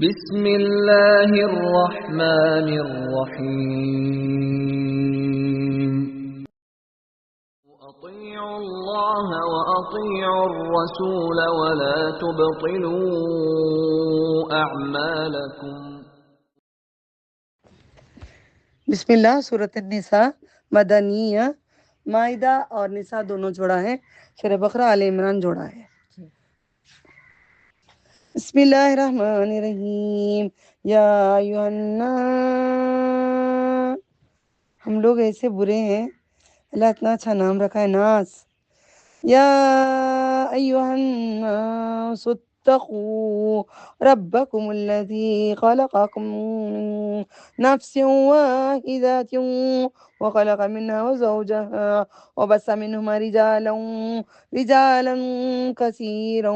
بسم اللہ الرحمن الرحیم اطیعوا اللہ واطیعوا الرسول ولا تبطلوا اعمالکم۔ بسم اللہ۔ سورۃ النساء مدنیہ، مائدہ اور نساء دونوں جوڑا ہے، سورہ بقرہ آل عمران جوڑا ہے۔ بسم اللہ الرحمن الرحیم۔ یا ایھا الناس، ہم لوگ ایسے برے ہیں، اللہ اتنا اچھا نام رکھا ہے، ناس۔ یا ایھا الناس اتقوا ربکم الذی خلقکم من نفس واحدۃ وخلق منها وزوجها وبث منهما رجالا کثیرا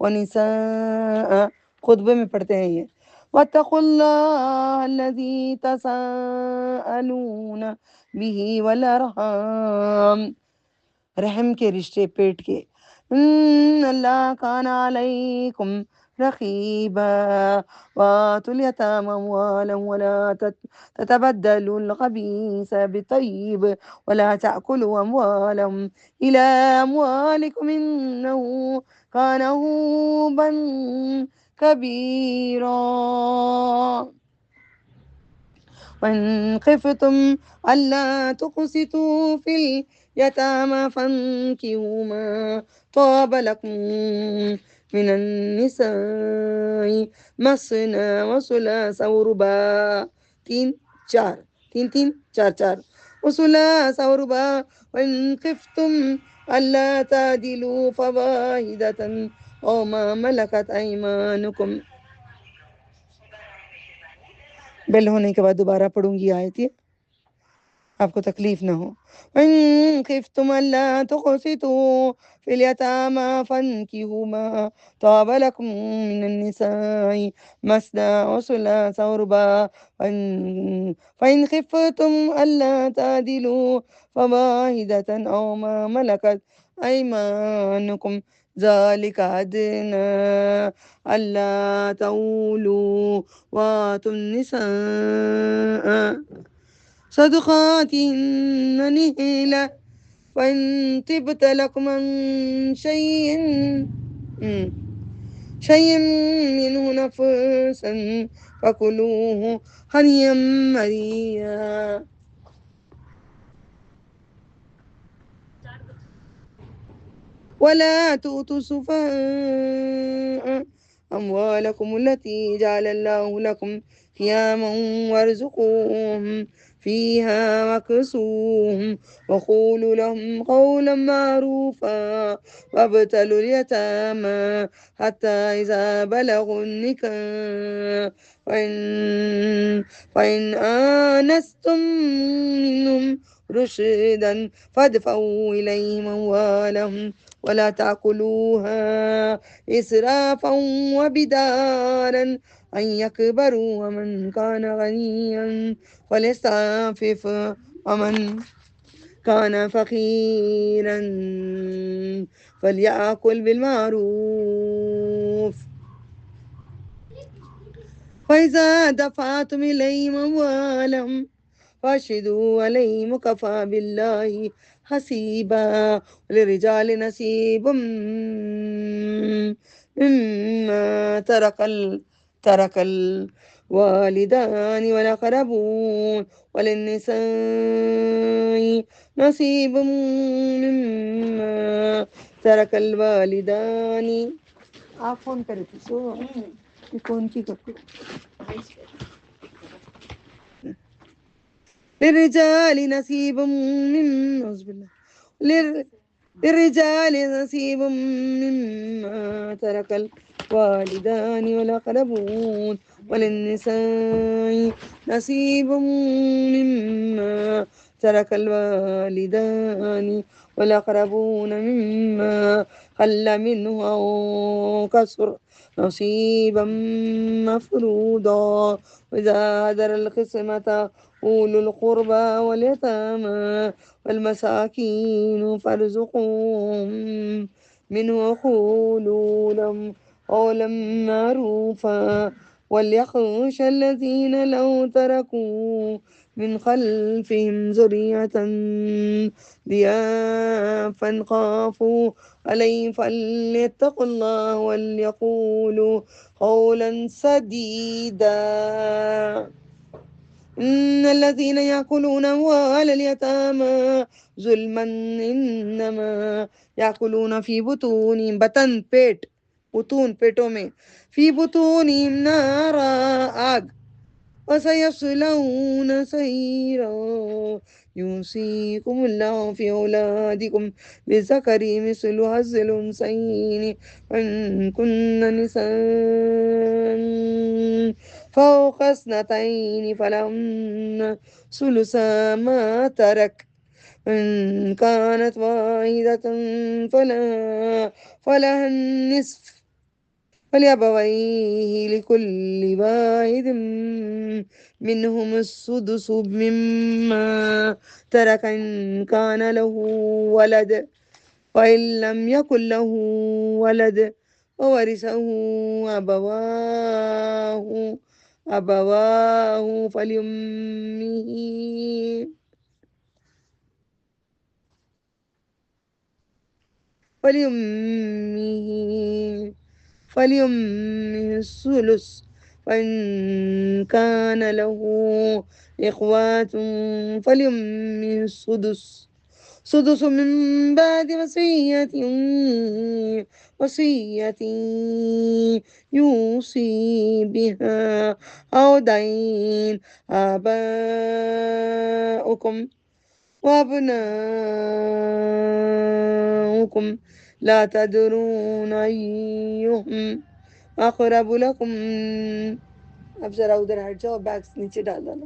ونساء، خطبے میں پڑھتے ہیں یہ۔ واتقوا اللہ الذی تساءلون بہ والارحام، رحم کے رشتے، پیٹ کے۔ ان اللہ کان علیکم رقیبا وآتوا الیتامی اموالهم ولا تتبدلوا الخبیث بالطیب ولا تأکلوا اموالهم إلى اموالکم انه کان حوبا کبیرا۔ وإن خفتم ألا تقسطوا في اليتامى فانكحوا ما طاب لكم من النساء مثنى وثلاث ورباع، تین چار وثلاث ورباع، وإن خفتم ألا تعدلوا فواحدة أو ما ملكت أيمانكم۔ بیل ہونے کے بعد دوبارہ پڑھوں گی آیت یہ، آپ کو تکلیف نہ ہو۔ وَإِن خِفْتُمْ أَلَّا تُقْسِطُوا فِي الْيَتَامَى فَانكِحُوا مَا طَابَ لَكُم مِّنَ النِّسَاءِ مَثْنَىٰ وَثُلَاثَ وَرُبَاعَ، فَإِنْ خِفْتُمْ أَلَّا تَعْدِلُوا فَوَاحِدَةً أَوْ مَا مَلَكَتْ أَيْمَانُكُمْ ذَلِكَ أَدْنَىٰ أَلَّا تَعُولُوا وَآتُوا النِّسَاءَ صدقاتهن نحلة، وإن طبت لكم عن شيء منه نفسا فكلوه هنيئا مريئا۔ ولا تؤتوا السفهاء أموالكم التي جعل الله لكم قياما وارزقوهم فيها واكسوهم وقولوا لهم قولا معروفا وابتلوا اليتامى حتى إذا بلغوا النكاح فإن آنستم منهم رشدا فادفعوا إليهم أموالهم ولا تأكلوها إسرافا وبدارا أن يكبروا، ومن كان غنيا فليستعفف ومن كان فقيرا فليأكل بالمعروف، فإذا دفعتم إليهم أموالهم فاشهدوا عليهم وكفى بالله حسيبا۔ وللرجال نصيب مما ترك الوالدان والأقربون وللنساء نصيب مما ترك الوالدان۔ آپ فون کرے تھے سو کون کی کرتے للرجال نصيب للرجال نصيب مما ترك الوالدان والأقربون وللنساء نصيب مما ترك الوالدان والأقربون مما قل منه أو كثر نصيبا مفروضا۔ وإذا حضر القسمة أولو القربى واليتامى والمساكين فارزقوهم منه وقولوا لهم قولا معروفا وليخشى الذين لو تركوا من خلفهم ذرية ضعافا خافوا عليهم فليتقوا الله وليقولوا قولا سديدا إن الذين يأكلون أموال اليتامى ظلما إنما يأكلون في بطونهم بطن پیٹ بطون پیٹوں میں في بطونهم نارا آگ وسيصلون سعيرا يوصيكم الله في أولادكم للذكر مثل حظ الأنثيين وإن كن نساء فوق اثنتين فلهن ثلثا ما ترك إن كانت واحدة فلها النصف ولأبويه لكل واحد منهم السدس مما ترك إن كان له ولد وإن لم يكن له ولد وورثه أبواه فليمه الثلث فإن كان له إخوة فليمه سدس من بعد وصية يوصي بها أو دين آباؤكم وأبناؤكم لا تدرون أيهم أقرب لكم. اب ذرا ادھر ہٹ جاؤ، بیگس نیچے ڈال دو نا،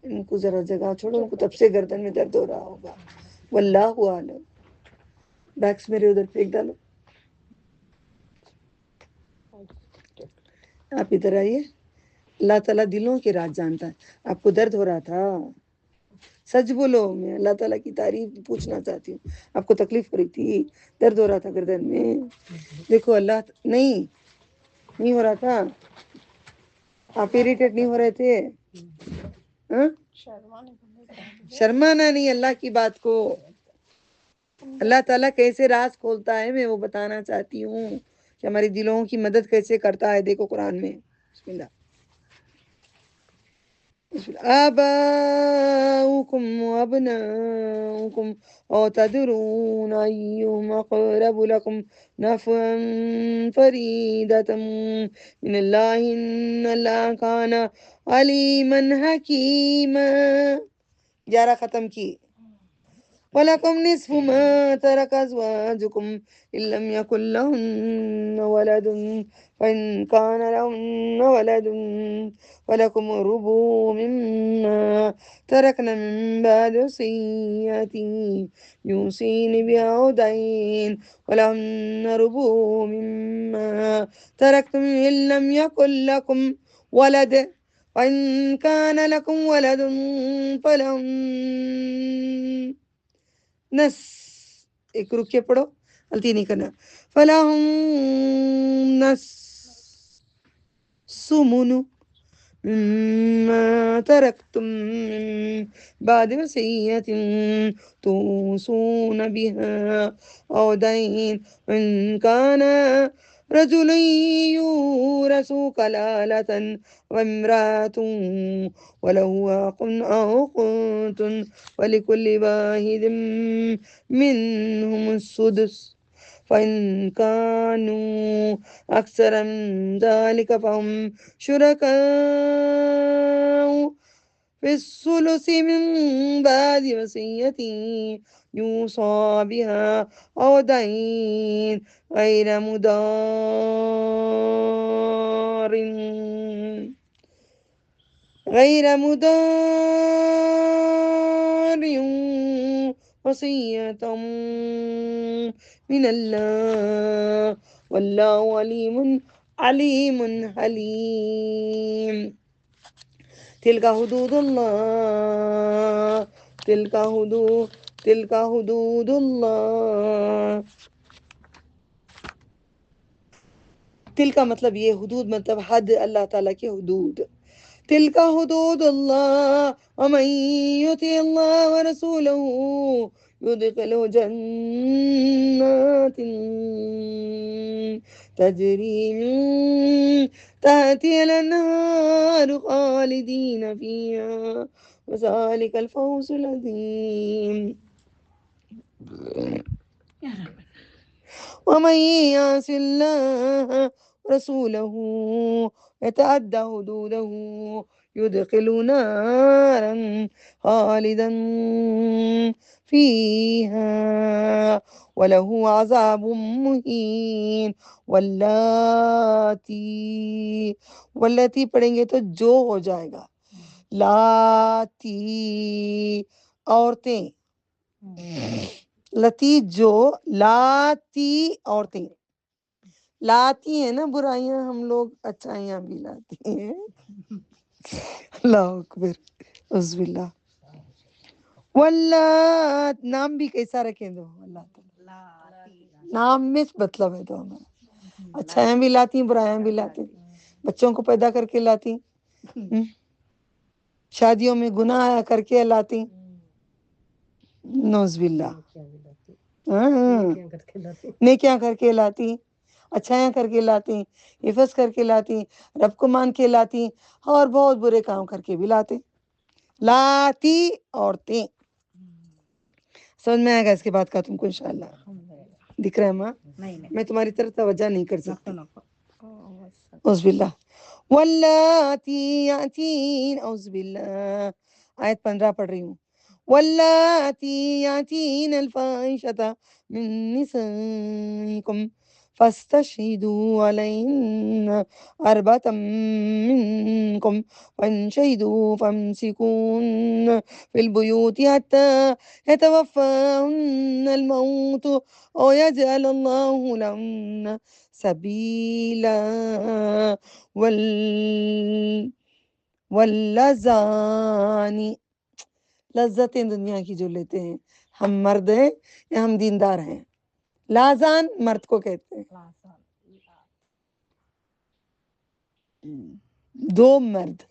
ان کو ذرا جگہ چھوڑو، ان کو تب سے گردن میں درد ہو رہا ہوگا. واللہ عالم. بیگس میرے ادھر پھینک ڈالو. آپ ادھر آئیے. اللہ تعالیٰ دلوں کے راز جانتا ہے. آپ کو درد ہو رہا تھا، سچ بولو. میں اللہ تعالیٰ کی تعریف پوچھنا چاہتی ہوں. آپ کو تکلیف ہو رہی تھی، درد ہو رہا تھا گردن میں. دیکھو اللہ نہیں ہو رہا تھا. آپ اریٹیٹ نہیں ہو رہے تھے. شرمانا نہیں اللہ کی بات کو. اللہ تعالیٰ کیسے راز کھولتا ہے میں وہ بتانا چاہتی ہوں کہ ہماری دلوں کی مدد کیسے کرتا ہے. دیکھو قرآن میں. بسم اللہ. آباؤكم وأبناؤكم أو تدرون أيهم أقرب لكم نفعا فريدة من الله إن الله كان عليما حكيما. 11 ختم کی. وَلَكُمْ نِصْفُ مَا تَرَكَ أَزْوَاجُكُمْ إِن لَّمْ يَكُن لَّهُنَّ وَلَدٌ فَإِن كَانَ لَهُنَّ وَلَدٌ وَلَكُمُ الرُّبُعُ مِمَّا تَرَكْنَ مِن بَعْدِ وَصِيَّةٍ يُوصِينَ بِهَا أَوْ دَيْنٍ وَلَهُنَّ الرُّبُعُ مِمَّا تَرَكْتُمْ إِن لَّمْ يَكُن لَّكُمْ وَلَدٌ وَإِن كَانَ لَكُمْ وَلَدٌ فَلَهُنَّ نس. ایک رک کے پڑھو، غلطی نہیں کرنا. فَلَهُمْ نس سُمُنُ مما تركتم من بعد وصية توصون بها أو دين إن كان رجل يورث كلالة وامرأة وله أخ أو أخت ولكل واحد منهم السدس فإن كانوا أكثر من ذلك فهم شركاء في الثلث من بعد وصية يوصى بها أو دين غير مضار وصية من الله والله عليم حليم. تلك حدود الله تلك حدود الله تل کا مطلب یہ حدود مطلب حد اللہ تعالیٰ کی حدود تلك حدود الله ومن يطع الله ورسوله يدخله جنات تجري من تحتها الأنهار خالدين فيها وذلك الفوز العظيم ومن يعص الله ورسوله يتعدى حدوده يدخل نارا خالدا فيها وله عذاب مهين واللاتی پڑھیں گے تو جو ہو جائے گا لاتی عورتیں لتی جو لاتی عورتیں لاتی ہیں نا برائیاں ہم لوگ اچھائیاں بھی لاتی ہیں اللہ اکبر عز باللہ واللات نام بھی کیسا رکھیں دو اللہ نام میں مطلب ہے تو ہمارا اچھائیاں بھی لاتی ہیں برائیاں بھی لاتی ہیں بچوں کو پیدا کر کے لاتی شادیوں میں گناہ کر کے لاتی نوز باللہ نیکیاں کر کے لاتی اچھائیاں کر کے لاتی حفظ کر کے لاتی رب کو مان کے لاتی اور بہت برے کام کر کے بھی لاتے لاتی عورتیں سمجھ میں آئے گا اس کے بعد کا تم کو انشاءاللہ دکھ رہا ہے ماں میں تمہاری طرف توجہ نہیں کر سکتی اعوذ باللہ واللاتی یاتین اعوذ باللہ آیت 15 پڑھ رہی ہوں واللاتی یاتین الفاحشۃ من نسائکم فاستشهدوا عليهن أربعة منكم وإن شهدوا فامسكوهن في البيوت حتى يتوفاهن الموت أو يجعل الله لهن سبيلا واللذان لذتیں دنیا کی جو لیتے ہیں ہم مرد ہیں یا ہم دیندار ہیں لازان مرد کو کہتے ہیں دو مرد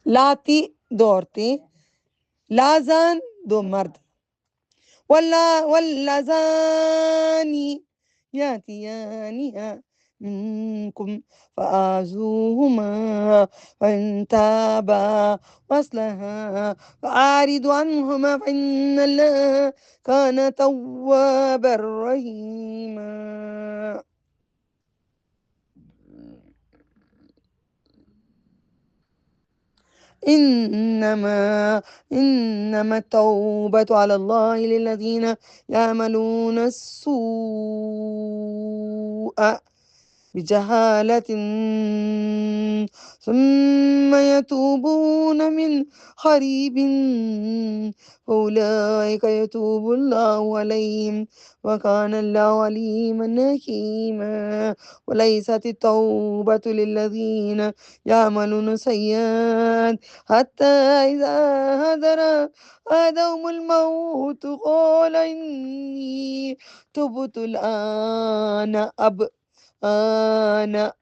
لاتی دو عورتیں لازان دو مرد واللذانی یاتیانها منکم فآذوهما وإن تابا وأصلحا فأعرضوا عنهما فإن الله كان توابا رحيما إنما التوبة على الله للذين يعملون السوء بجهالة ثم يتوبون من قريب فأولئك يتوب الله عليهم وكان الله عليما حكيما وليست التوبة للذين يعملون السيئات حتى إذا حضر أحدهم الموت قال إني تبت الآن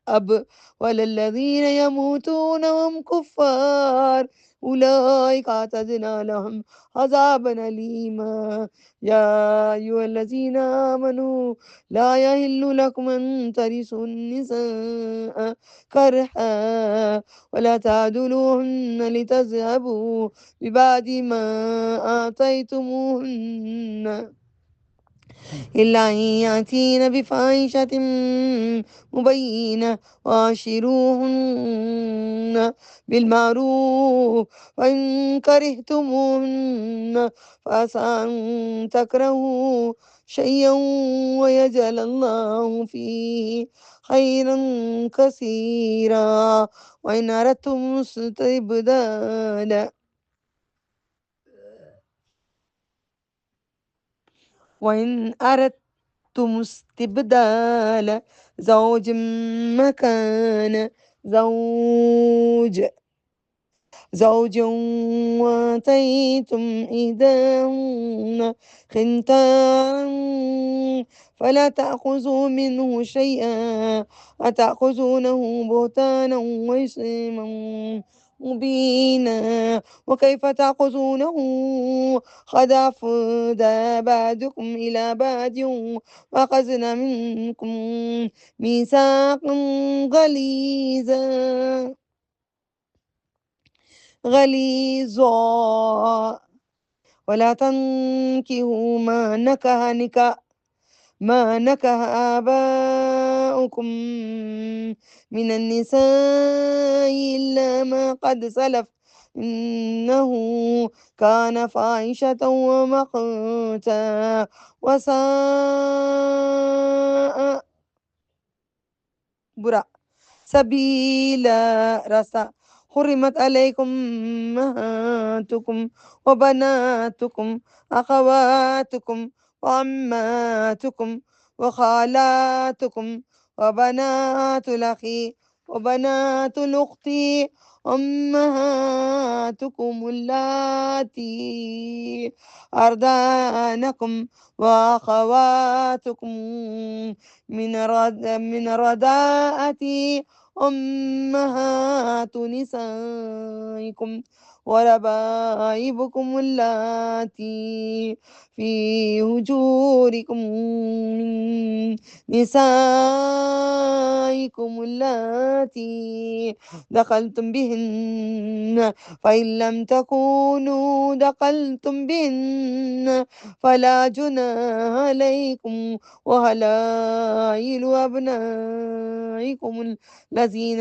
أب وللذين يموتون وهم كفار أولئك أعتدنا لهم عذابا أليما يا أيها الذين آمنوا لا يحل لكم أن ترثوا النساء كرها ولا تعدلوهن لتذهبوا ببعض ما آتيتموهن إلا أن يأتين بفاحشة مبينة وعاشروهن بالمعروف وإن كرهتموهن فعسى أن تكرهوا شيئا ويجعل الله فيه خيرا كثيرا وإن أردتم استبدال وإن أردتم استبدال زوج مكان زوج زوجا وآتيتم إحداهن قنطارا فلا تأخذوا منه شيئا أتأخذونه بهتانا وإثما مبينا وكيف تأخذونه قد أفضى بعضكم إلى بعض وأخذنا منكم ميثاقا غليظا ولا تنكحوا ما نكح آباؤكم من النساء إلا ما قد سلف إنه كان فاحشة ومقتا وساء برا سبيلا رسا حرمت عليكم أمهاتكم وبناتكم أخواتكم وعماتكم وخالاتكم وبنات الأخ وبنات الأخت أمهاتكم اللاتي أرضعنكم وأخواتكم من الرضاعة أمهات نسائكم وربائبكم اللاتي في هجوركم من نسائكم اللاتي دخلتم بهن فإن لم تكونوا دخلتم بهن فلا جناح عليكم وهلائل أبنائكم الذين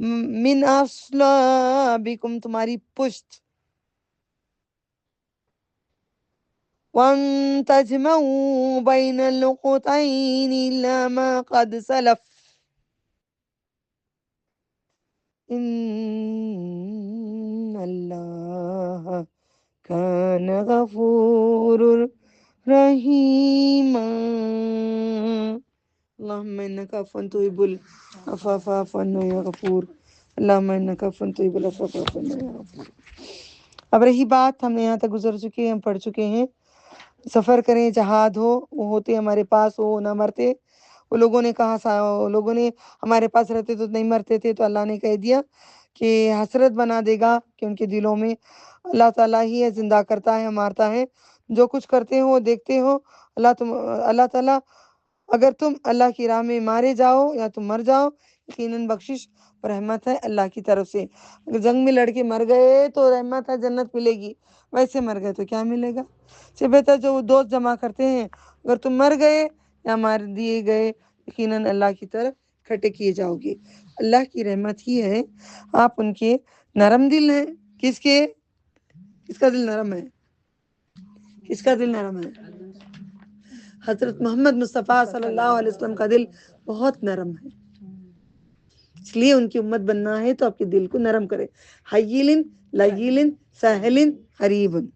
من أصلابكم تمہاری پشت وَأَن تَجْمَعُوا بَيْنَ الْأُخْتَيْنِ إِلَّا مَا قَدْ سَلَفَ إِنَّ اللَّهَ كَانَ غَفُورًا رَحِيمًا اللهم إنك عفو تحب العفو فاعف عنا يا غفور اللهم إنك عفو تحب العفو فاعف عنا يا غفور. اب رہی بات، ہم نے یہاں تک گزر چکے ہیں، ہم پڑھ چکے ہیں. سفر کریں، جہاد ہو، وہ ہوتے ہمارے پاس ہو نہ مرتے. وہ لوگوں نے کہا وہ لوگوں نے ہمارے پاس رہتے تو نہیں مرتے تھے، تو اللہ نے کہہ دیا کہ حسرت بنا دے گا کہ ان کے دلوں میں اللہ تعالیٰ ہی ہے، زندہ کرتا ہے، مارتا ہے. جو کچھ کرتے ہو دیکھتے ہو. اللہ تعالیٰ اگر تم اللہ کی راہ میں مارے جاؤ یا تم مر جاؤ، یقیناً بخشش اور رحمت ہے اللہ کی طرف سے. اگر جنگ میں لڑکے مر گئے تو رحمت ہے، جنت ملے گی. ویسے مر گئے تو کیا ملے گا؟ سے بہتر جو دوست جمع کرتے ہیں، اگر تم مر گئے یا مار دیے گئے، یقیناً اللہ کی طرف کھٹے کیے جاؤ گے. اللہ کی رحمت ہی ہے، آپ ان کے نرم دل ہیں. کس کا دل نرم ہے؟ کس کا دل نرم ہے؟ حضرت محمد مصطفیٰ صلی اللہ علیہ وسلم کا دل بہت نرم ہے. اس لیے ان کی امت بننا ہے تو آپ کے دل کو نرم کرے. حیلن لگیلن سہلن حریبن،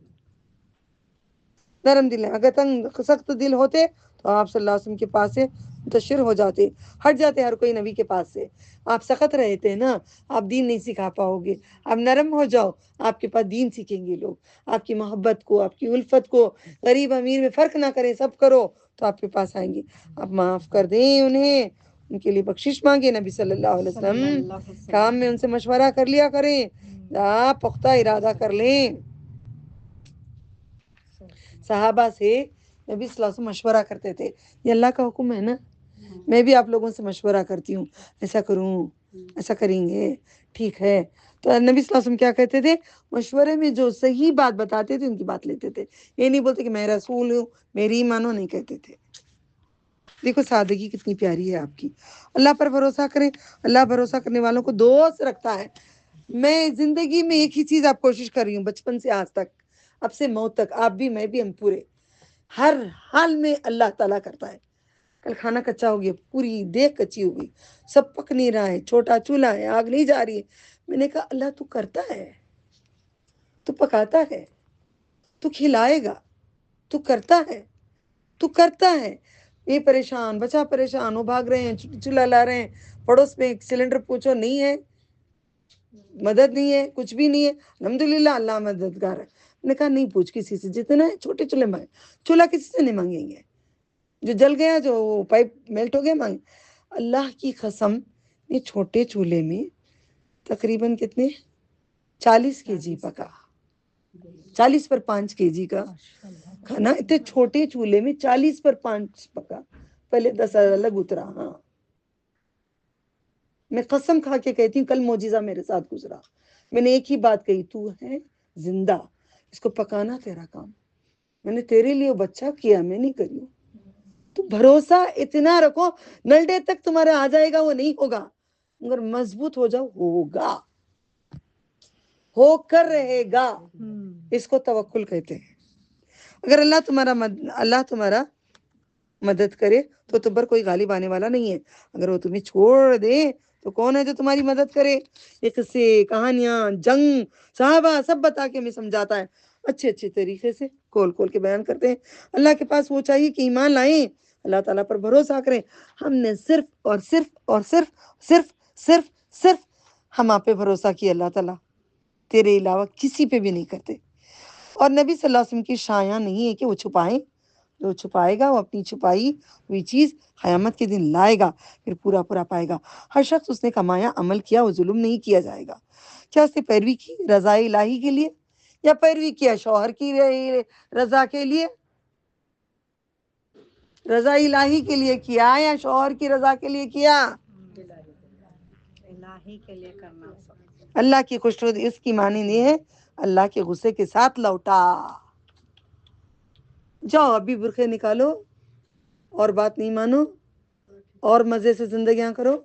نرم دل ہے. اگر تنگ سخت دل ہوتے تو آپ صلی اللہ علیہ وسلم کے پاس سے منتشر ہو جاتے، ہٹ جاتے ہر کوئی نبی کے پاس سے. آپ سخت رہتے ہیں نا، آپ دین نہیں سکھا پاؤ گے. آپ نرم ہو جاؤ، آپ کے پاس دین سیکھیں گے لوگ. آپ کی محبت کو، آپ کی الفت کو، غریب امیر میں فرق نہ کریں، سب کرو تو آپ کے پاس آئیں گے. آپ معاف کر دیں انہیں، ان کے لیے بخشش مانگے. نبی صلی اللہ علیہ وسلم کام میں ان سے مشورہ کر لیا کریں، آپ پختہ ارادہ کر لیں. صحابہ سے نبی صلی اللہ علیہ وسلم مشورہ کرتے تھے. یہ اللہ کا حکم ہے نا، میں بھی آپ لوگوں سے مشورہ کرتی ہوں، ایسا کروں، ایسا کریں گے، ٹھیک ہے. تو نبی صلی اللہ علیہ وسلم کیا کہتے تھے؟ مشورے میں جو صحیح بات بتاتے تھے ان کی بات لیتے تھے. یہ نہیں بولتے کہ میں رسول ہوں، میری مانو، نہیں کہتے تھے. دیکھو سادگی کتنی پیاری ہے آپ کی. اللہ پر بھروسہ کریں. اللہ بھروسہ کرنے والوں کو دوست رکھتا ہے. میں زندگی میں ایک ہی چیز آپ کوشش کر رہی ہوں، بچپن سے آج تک، اب سے موت تک، آپ بھی میں بھی، ہم پورے، ہر حال میں اللہ تعالیٰ کرتا ہے. کل کھانا کچا ہو گیا، پوری دیگ کچی ہو گئی، سب پک نہیں رہا ہے، چھوٹا چولہا ہے، آگ نہیں جا رہی ہے. میں نے کہا اللہ تو کرتا ہے، تو پکاتا ہے، تو کھلائے گا، تو کرتا ہے، تو کرتا ہے. یہ پریشان، بچہ پریشان، وہ بھاگ رہے ہیں، چولہا لا رہے ہیں، پڑوس میں سلنڈر پوچھو نہیں ہے، مدد نہیں ہے، کچھ بھی نہیں ہے، الحمدللہ اللہ مددگار ہے. میں نے کہا نہیں پوچھ کسی سے، جتنا ہے چھوٹے چولہے مانگے، چولہا کسی سے نہیں مانگیں گے، جو جل گیا جو پائپ میلٹ ہو گیا مانگے. اللہ کی قسم یہ چھوٹے چولہے میں تقریباً کتنے 40 kg پکا، 40/5 kg کا کھانا اتنے چھوٹے چولہے میں 40/5 پکا. پہلے 10 الگ اترا. ہاں میں قسم کھا کے کہتی ہوں کل معجزہ میرے ساتھ گزرا. میں نے ایک ہی بات کہی، تو ہے زندہ، اس کو پکانا تیرا کام، میں نے تیرے لیے بچہ کیا، میں نہیں کری ہوں. تو بھروسہ اتنا رکھو، نلڈے تک تمہارے آ جائے گا وہ نہیں ہوگا، مگر مضبوط ہو جاؤ ہوگا، ہو کر رہے گا. اس کو توکل کہتے ہیں. اگر اللہ تمہارا مدد کرے تو تم پر کوئی غالب آنے والا نہیں ہے. اگر وہ تمہیں چھوڑ دے تو کون ہے جو تمہاری مدد کرے؟ یہ قصے، کہانیاں، جنگ، صحابہ سب بتا کے ہمیں سمجھاتا ہے، اچھے طریقے سے کھول کھول کے بیان کرتے ہیں. اللہ کے پاس وہ چاہیے کہ ایمان لائیں، اللہ تعالیٰ پر بھروسہ کریں. ہم نے صرف اور صرف اور صرف صرف صرف صرف ہم آپ پہ بھروسہ کیا، اللہ تعالیٰ تیرے علاوہ کسی پہ بھی نہیں کرتے. اور نبی صلی اللہ علیہ وسلم کی شایاں نہیں ہے کہ وہ چھپائیں، جو چھپائے گا وہ اپنی چھپائی ہوئی چیز قیامت کے دن لائے گا، پھر پورا پائے گا. ہر شخص اس نے کمایا، عمل کیا، وہ ظلم نہیں کیا جائے گا. کیا اس نے پیروی کی رضا الہی کے لیے، یا پیروی کیا شوہر کی رضا کے لیے؟ رضا الہی کے لیے کیا یا شوہر کی رضا کے لیے کیا؟ الہی کے لیے کرنا. اللہ کی خوشنودی اس کی معنی نہیں ہے اللہ کے غصے کے ساتھ لوٹا. جاؤ ابھی برقعے نکالو اور بات نہیں مانو اور مزے سے زندگیاں کرو.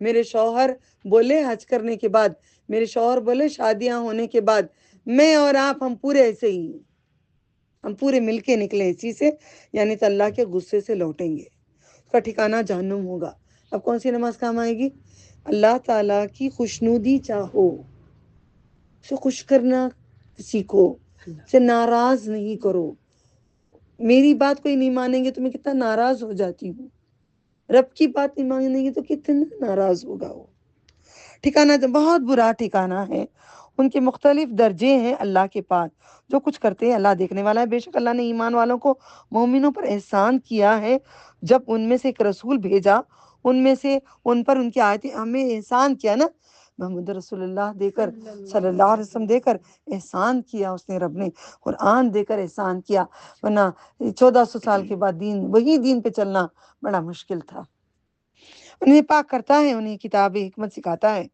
میرے شوہر بولے حج کرنے کے بعد، میرے شوہر بولے شادیاں ہونے کے بعد، میں اور آپ ہم پورے ایسے ہی ہیں، ہم پورے مل کے نکلیں اسی سے، یعنی تو اللہ کے غصے سے لوٹیں گے، اس کا ٹھکانہ جہنم ہوگا. اب کون سی نماز کام آئے گی؟ اللہ تعالیٰ کی خوشنودی چاہو، اسے خوش کرنا سیکھو، اسے ناراض نہیں کرو. میری بات کوئی نہیں مانیں گے تو میں کتنا ناراض ہو جاتی ہوں، رب کی بات نہیں مانیں گے تو کتنا ناراض ہوگا وہ. ٹھکانہ بہت برا ٹھکانہ ہے. ان کے مختلف درجے ہیں اللہ کے پاس. جو کچھ کرتے ہیں اللہ دیکھنے والا ہے. بے شک اللہ نے ایمان والوں کو مومنوں پر احسان کیا ہے جب ان میں سے ایک رسول بھیجا، ان میں سے ان پر ان کی آیتیں، ہمیں احسان کیا نا، محمد رسول اللہ دے کر، صلی اللہ علیہ وسلم دے کر احسان کیا اس نے، رب نے قرآن دے کر احسان کیا. ورنہ 1400 سال کے بعد وہی دین پہ چلنا بڑا مشکل تھا. انہیں پاک کرتا ہے، انہیں کتاب حکمت سکھاتا ہے.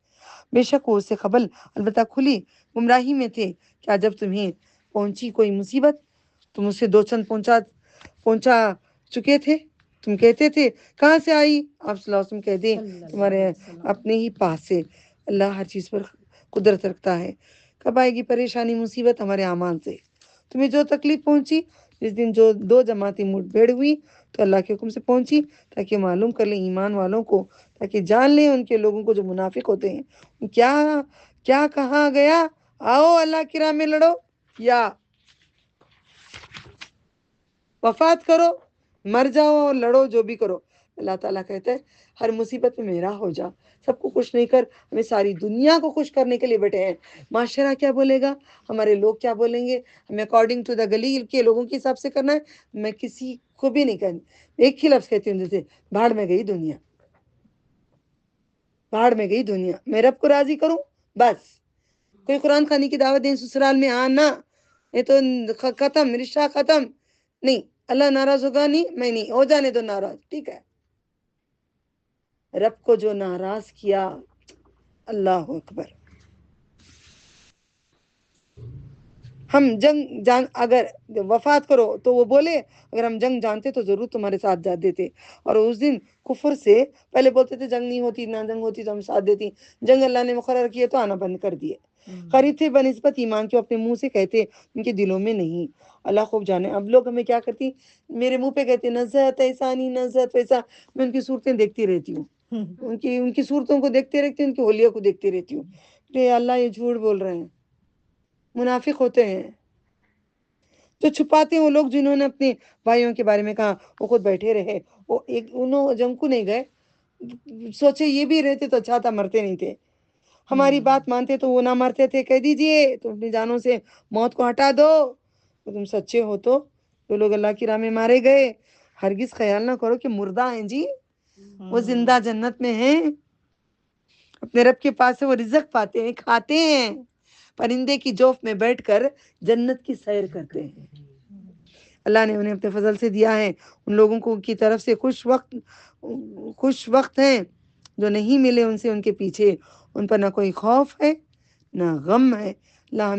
بے شک وہ اس سے قبل البتہ کھلی گمراہی میں تھے. کیا جب تمہیں پہنچی کوئی مصیبت تم اسے دو چند پہنچا چکے تھے؟ تم کہتے تھے کہاں سے آئی؟ آپ صلی اللہ علیہ وسلم کہہ دیں تمہارے اپنے ہی پاس سے. اللہ ہر چیز پر قدرت رکھتا ہے. کب آئے گی پریشانی مصیبت؟ ہمارے اعمال سے. تمہیں جو تکلیف پہنچی جس دن جو 2 جماعتیں مٹ بھیڑ ہوئی تو اللہ کے حکم سے پہنچی، تاکہ معلوم کر لیں ایمان والوں کو، تاکہ جان لیں ان کے لوگوں کو جو منافق ہوتے ہیں. کیا کہا گیا؟ آؤ اللہ کی راہ میں لڑو یا وفات کرو، مر جاؤ اور لڑو، جو بھی کرو. اللہ تعالیٰ کہتا ہے ہر مصیبت میں میرا ہو جا، سب کو خوش نہیں کر، ہمیں ساری دنیا کو خوش کرنے کے لیے بیٹھے ہیں. معاشرہ کیا بولے گا، ہمارے لوگ کیا بولیں گے، ہمیں اکارڈنگ ٹو دا گلی کے لوگوں کے حساب سے کرنا ہے. میں کسی کو بھی نہیں کرنی. ایک ہی لفظ کہتی ہوں، جیسے بھاڑ میں گئی دنیا، بھاڑ میں گئی دنیا، میں رب کو راضی کروں بس. کوئی قرآن خوانی کی دعوت دیں سسرال میں آنا، یہ تو ختم، رشتہ ختم. نہیں، اللہ ناراض ہوگا نہیں، میں نہیں ہو جانے دو ناراض، ٹھیک ہے. رب کو جو ناراض کیا، اللہ اکبر. ہم جنگ اگر وفات کرو تو وہ بولے اگر ہم جنگ جانتے تو ضرور تمہارے ساتھ جا دیتے. اور اس دن کفر سے پہلے بولتے تھے جنگ نہیں ہوتی، نہ جنگ ہوتی تو ہم ساتھ دیتی. جنگ اللہ نے مقرر کیے تو آنا بند کر دیے. قریب تھے بنسبت ایمان کے، اپنے منہ سے کہتے ان کے دلوں میں نہیں. اللہ خوب جانے. اب لوگ ہمیں کیا کرتی، میرے منہ پہ کہتے نزہت ایسا نہیں، نزہت ویسا. میں ان کی صورتیں دیکھتی رہتی ہوں، ان کی صورتوں کو دیکھتے رہتی ہوں، ان کی ہولیوں کو دیکھتی رہتی ہوں. اللہ یہ جھوٹ بول رہے ہیں، منافق ہوتے ہیں. جو چھپاتے ہیں وہ لوگ جنہوں نے اپنے بھائیوں کے بارے میں کہا وہ خود بیٹھے رہے. وہ انہوں جنگ کو نہیں گئے، سوچے یہ بھی رہتے تو اچھا تھا، مرتے نہیں تھے. ہماری بات مانتے تو وہ نہ مرتے تھے، کہہ دیجئے تم اپنی جانوں سے موت کو ہٹا دو، تم سچے ہو تو جو لوگ اللہ کی راہ میں مارے گئے ہرگز خیال نہ کرو کہ مردہ ہیں جی، وہ زندہ جنت میں ہیں، اپنے رب کے پاس سے وہ رزق پاتے ہیں، کھاتے ہیں، پرندے کی جوف میں بیٹھ کر جنت کی سیر کرتے ہیں۔ اللہ نے انہیں اپنے فضل سے دیا ہے، ان لوگوں کو کی طرف سے خوش وقت ہیں جو نہیں ملے ان سے ان کے پیچھے، ان پر نہ کوئی خوف ہے نہ غم ہے۔ اللہ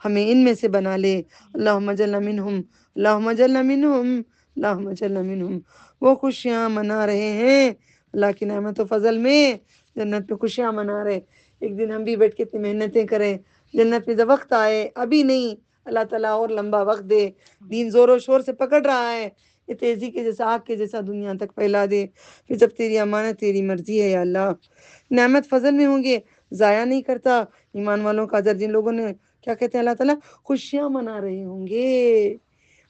ہمیں ان میں سے بنا لے، اللہم اجعلنا منہم، اللہم اجعلنا منہم، اللہم اجعلنا منہم۔ وہ خوشیاں منا رہے ہیں اللہ کی نعمت و فضل میں، جنت میں خوشیاں منا رہے۔ ایک دن ہم بھی بیٹھ کے اتنی محنتیں کریں، جنت میں جب وقت آئے، ابھی نہیں، اللہ تعالیٰ اور لمبا وقت دے، دین زور و شور سے پکڑ رہا ہے، یہ تیزی کے جیسا، آگ کے جیسا دنیا تک پھیلا دے، پھر جب تیری امانت تیری مرضی ہے یا اللہ، نعمت فضل میں ہوں گے، ضائع نہیں کرتا ایمان والوں کا اجر۔ جن لوگوں نے کیا کہتے ہیں اللہ تعالیٰ خوشیاں منا رہے ہوں گے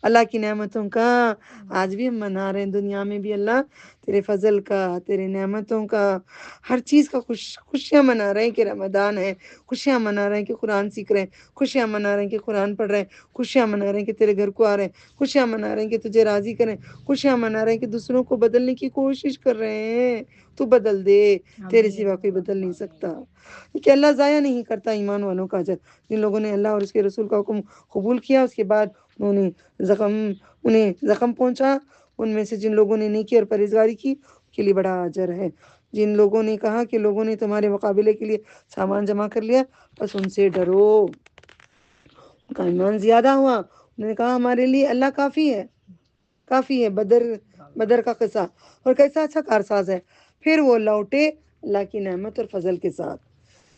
اللہ کی نعمتوں کا، آج بھی ہم منا رہے ہیں، دنیا میں بھی اللہ تیرے فضل کا، تیرے نعمتوں کا، ہر چیز کا خوشیاں منا رہے ہیں کہ رمضان ہے، خوشیاں منا رہے ہیں کہ قرآن سیکھ رہے ہیں، خوشیاں منا رہے ہیں کہ قرآن پڑھ رہے ہیں، خوشیاں منا رہے ہیں کہ تیرے گھر کو آ رہے ہیں، خوشیاں منا رہے ہیں کہ تجھے راضی کریں، خوشیاں منا رہے ہیں کہ دوسروں کو بدلنے کی کوشش کر رہے ہیں، تو بدل دے، تیرے سوا کوئی بدل نہیں سکتا، کہ اللہ ضائع نہیں کرتا ایمان والوں کا اجر۔ جن لوگوں نے اللہ اور اس کے رسول کا حکم قبول کیا، اس کے بعد انہیں زخم پہنچا، ان میں سے جن لوگوں نے نیکی اور پرہیزگاری کی ان کے لیے بڑا اجر ہے۔ جن لوگوں نے کہا کہ لوگوں نے تمہارے مقابلے کے لیے سامان جمع کر لیا، بس ان سے ڈرو، ان کا ایمان زیادہ ہوا، انہوں نے کہا ہمارے لیے اللہ کافی ہے۔ بدر کا قصہ، اور کیسا اچھا کارساز ہے، پھر وہ لوٹے اللہ کی نعمت اور فضل کے ساتھ،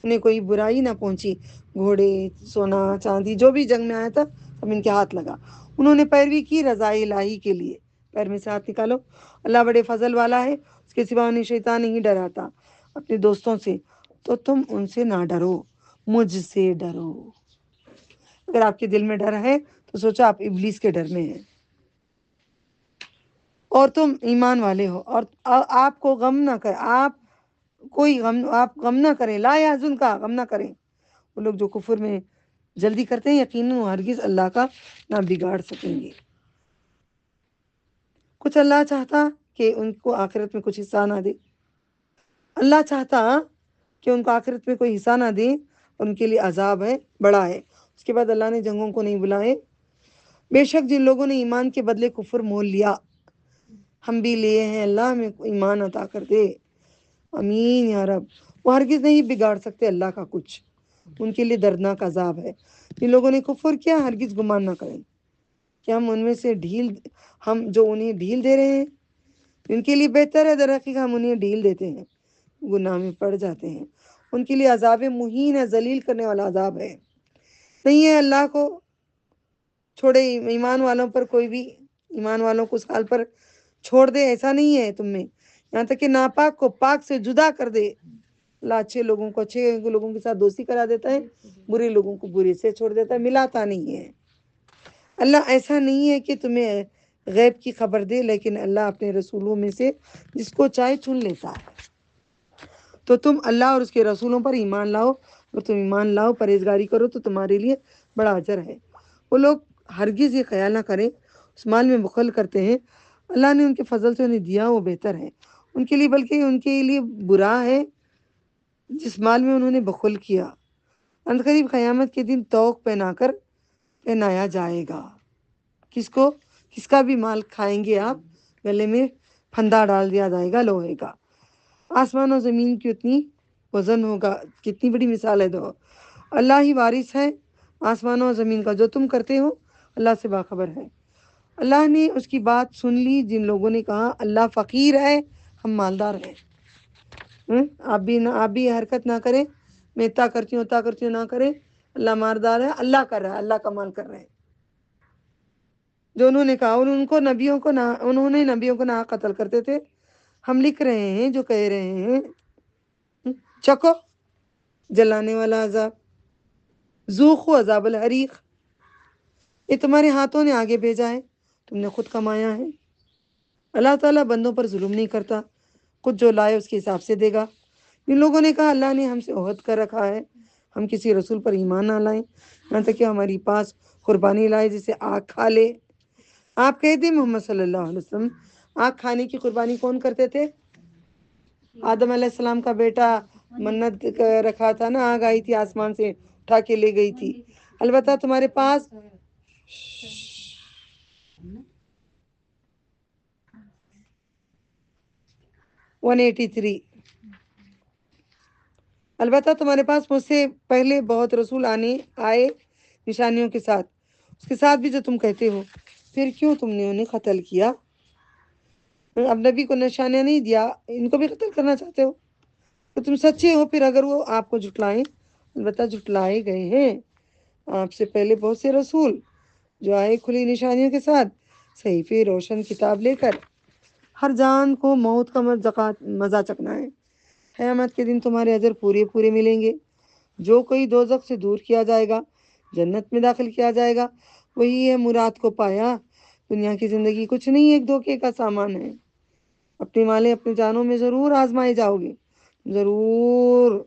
انہیں کوئی برائی نہ پہنچی، گھوڑے، سونا، چاندی، جو بھی جنگ میں آیا تھا سب ان کے ہاتھ لگا، انہوں نے پیروی کی رضا الہی کے لیے۔ پیر میں سے ہاتھ نکالو، اللہ بڑے فضل والا ہے، اس کے سوا انہیں شیطان نہیں ڈراتا اپنے دوستوں سے، تو تم ان سے نہ ڈرو، مجھ سے ڈرو۔ اگر آپ کے دل میں ڈر ہے تو سوچا آپ ابلیس کے ڈر میں ہیں، اور تم ایمان والے ہو، اور آپ کو غم نہ کرے، آپ غم نہ کریں، لا یحزن کا غم نہ کریں وہ لوگ جو کفر میں جلدی کرتے ہیں، یقیناً وہ ہرگز اللہ کا نہ بگاڑ سکیں گے۔ کچھ اللہ چاہتا کہ ان کو آخرت میں کچھ حصہ نہ دے، اللہ چاہتا کہ ان کو آخرت میں کوئی حصہ نہ دے، ان کے لیے عذاب ہے، بڑا ہے۔ اس کے بعد اللہ نے جنگوں کو نہیں بلائے، بے شک جن لوگوں نے ایمان کے بدلے کفر مول لیا، ہم بھی لیے ہیں، اللہ ہمیں ایمان عطا کر دے، امین یا رب۔ وہ ہرگز نہیں بگاڑ سکتے اللہ کا کچھ، ان کے لیے دردناک عذاب ہے۔ جن لوگوں نے کفر کیا ہرگز گمان نہ کریں کہ ہم ان میں سے ہم جو انہیں ڈھیل دے رہے ہیں ان کے لیے بہتر ہے، در حقیقت ہم انہیں ڈھیل دیتے ہیں، گناہ میں پڑ جاتے ہیں، ان کے لیے عذاب مہین ہے، ذلیل کرنے والا عذاب ہے۔ نہیں ہے اللہ کو چھوڑے ایمان والوں پر، کوئی بھی ایمان والوں کو اس حال پر چھوڑ دے، ایسا نہیں ہے تم میں، یہاں تک کہ ناپاک کو پاک سے جدا کر دے۔ اللہ اچھے لوگوں کے ساتھ دوستی کرا دیتا ہے، برے لوگوں کو برے سے چھوڑ دیتا ہے، ملاتا نہیں ہے۔ اللہ ایسا نہیں ہے کہ تمہیں غیب کی خبر دے، لیکن اللہ اپنے رسولوں میں سے جس کو چاہے چن لیتا ہے۔ تو تم اللہ اور اس کے رسولوں پر ایمان لاؤ، اور تم ایمان لاؤ، پرہیزگاری کرو تو تمہارے لیے بڑا اجر ہے۔ وہ لوگ ہرگز یہ خیال نہ کریں اس مال میں بخل کرتے ہیں، اللہ نے ان کے فضل سے انہیں دیا وہ بہتر ہے ان کے لیے، بلکہ ان کے لیے برا ہے جس مال میں انہوں نے بخل کیا۔ عنقریب قیامت کے دن توق پہنایا جائے گا، کس کا بھی مال کھائیں گے آپ، گلے میں پھندا ڈال دیا جائے گا لوہے کا۔ آسمان و زمین کی اتنی وزن ہوگا، کتنی بڑی مثال ہے۔ دو اللہ ہی وارث ہے آسمانوں اور زمین کا، جو تم کرتے ہو اللہ سے باخبر ہے۔ اللہ نے اس کی بات سن لی جن لوگوں نے کہا اللہ فقیر ہے، ہم مالدار ہیں۔ آپ بھی حرکت نہ کریں، میں اتنا کرتی ہوں نہ کریں، اللہ مالدار ہے، اللہ کر رہا ہے، اللہ کا مال کر رہے ہیں۔ جو انہوں نے کہا انہوں نے نبیوں کو نہ قتل کرتے تھے، ہم لکھ رہے ہیں جو کہہ رہے ہیں چکو جلانے والا عذاب، ذوقوا عذاب الحریق، یہ تمہارے ہاتھوں نے آگے بھیجا ہے، تم نے خود کمایا ہے۔ اللہ تعالیٰ بندوں پر ظلم نہیں کرتا، خود جو لائے اس کے حساب سے دے گا۔ ان لوگوں نے کہا اللہ نے ہم سے عہد کر رکھا ہے ہم کسی رسول پر ایمان نہ لائیں یہاں تک کہ ہماری پاس قربانی لائے جسے آگ کھا لے۔ آپ کہتے ہیں محمد صلی اللہ علیہ وسلم آگ کھانے کی قربانی کون کرتے تھے؟ آدم علیہ السلام کا بیٹا منت رکھا تھا نا، آگ آئی تھی آسمان سے اٹھا کے لے گئی تھی۔ البتہ تمہارے پاس البتہ تمہارے پاس مجھ سے پہلے بہت رسول آئے نشانیوں کے ساتھ، اس کے ساتھ بھی جو تم کہتے ہو، پھر کیوں تم نے انہیں قتل کیا؟ اب نبی کو نشانیاں نہیں دیا، ان کو بھی قتل کرنا چاہتے ہو؟ تو تم سچے ہو پھر اگر وہ آپ کو جھٹلائیں، البتہ جھٹلائے گئے ہیں آپ سے پہلے بہت سے رسول جو آئے کھلی نشانیوں کے ساتھ، صحیفے روشن کتاب لے کر۔ ہر جان کو موت کا مزہ چکنا ہے، قیامت کے دن تمہارے اجر پورے پورے ملیں گے۔ جو کوئی دوزخ سے دور کیا جائے گا جنت میں داخل کیا جائے گا، وہی ہے مراد کو پایا۔ دنیا کی زندگی کچھ نہیں، ایک دھوکے کا سامان ہے۔ اپنے مالے اپنے جانوں میں ضرور آزمائے جاؤ گے، ضرور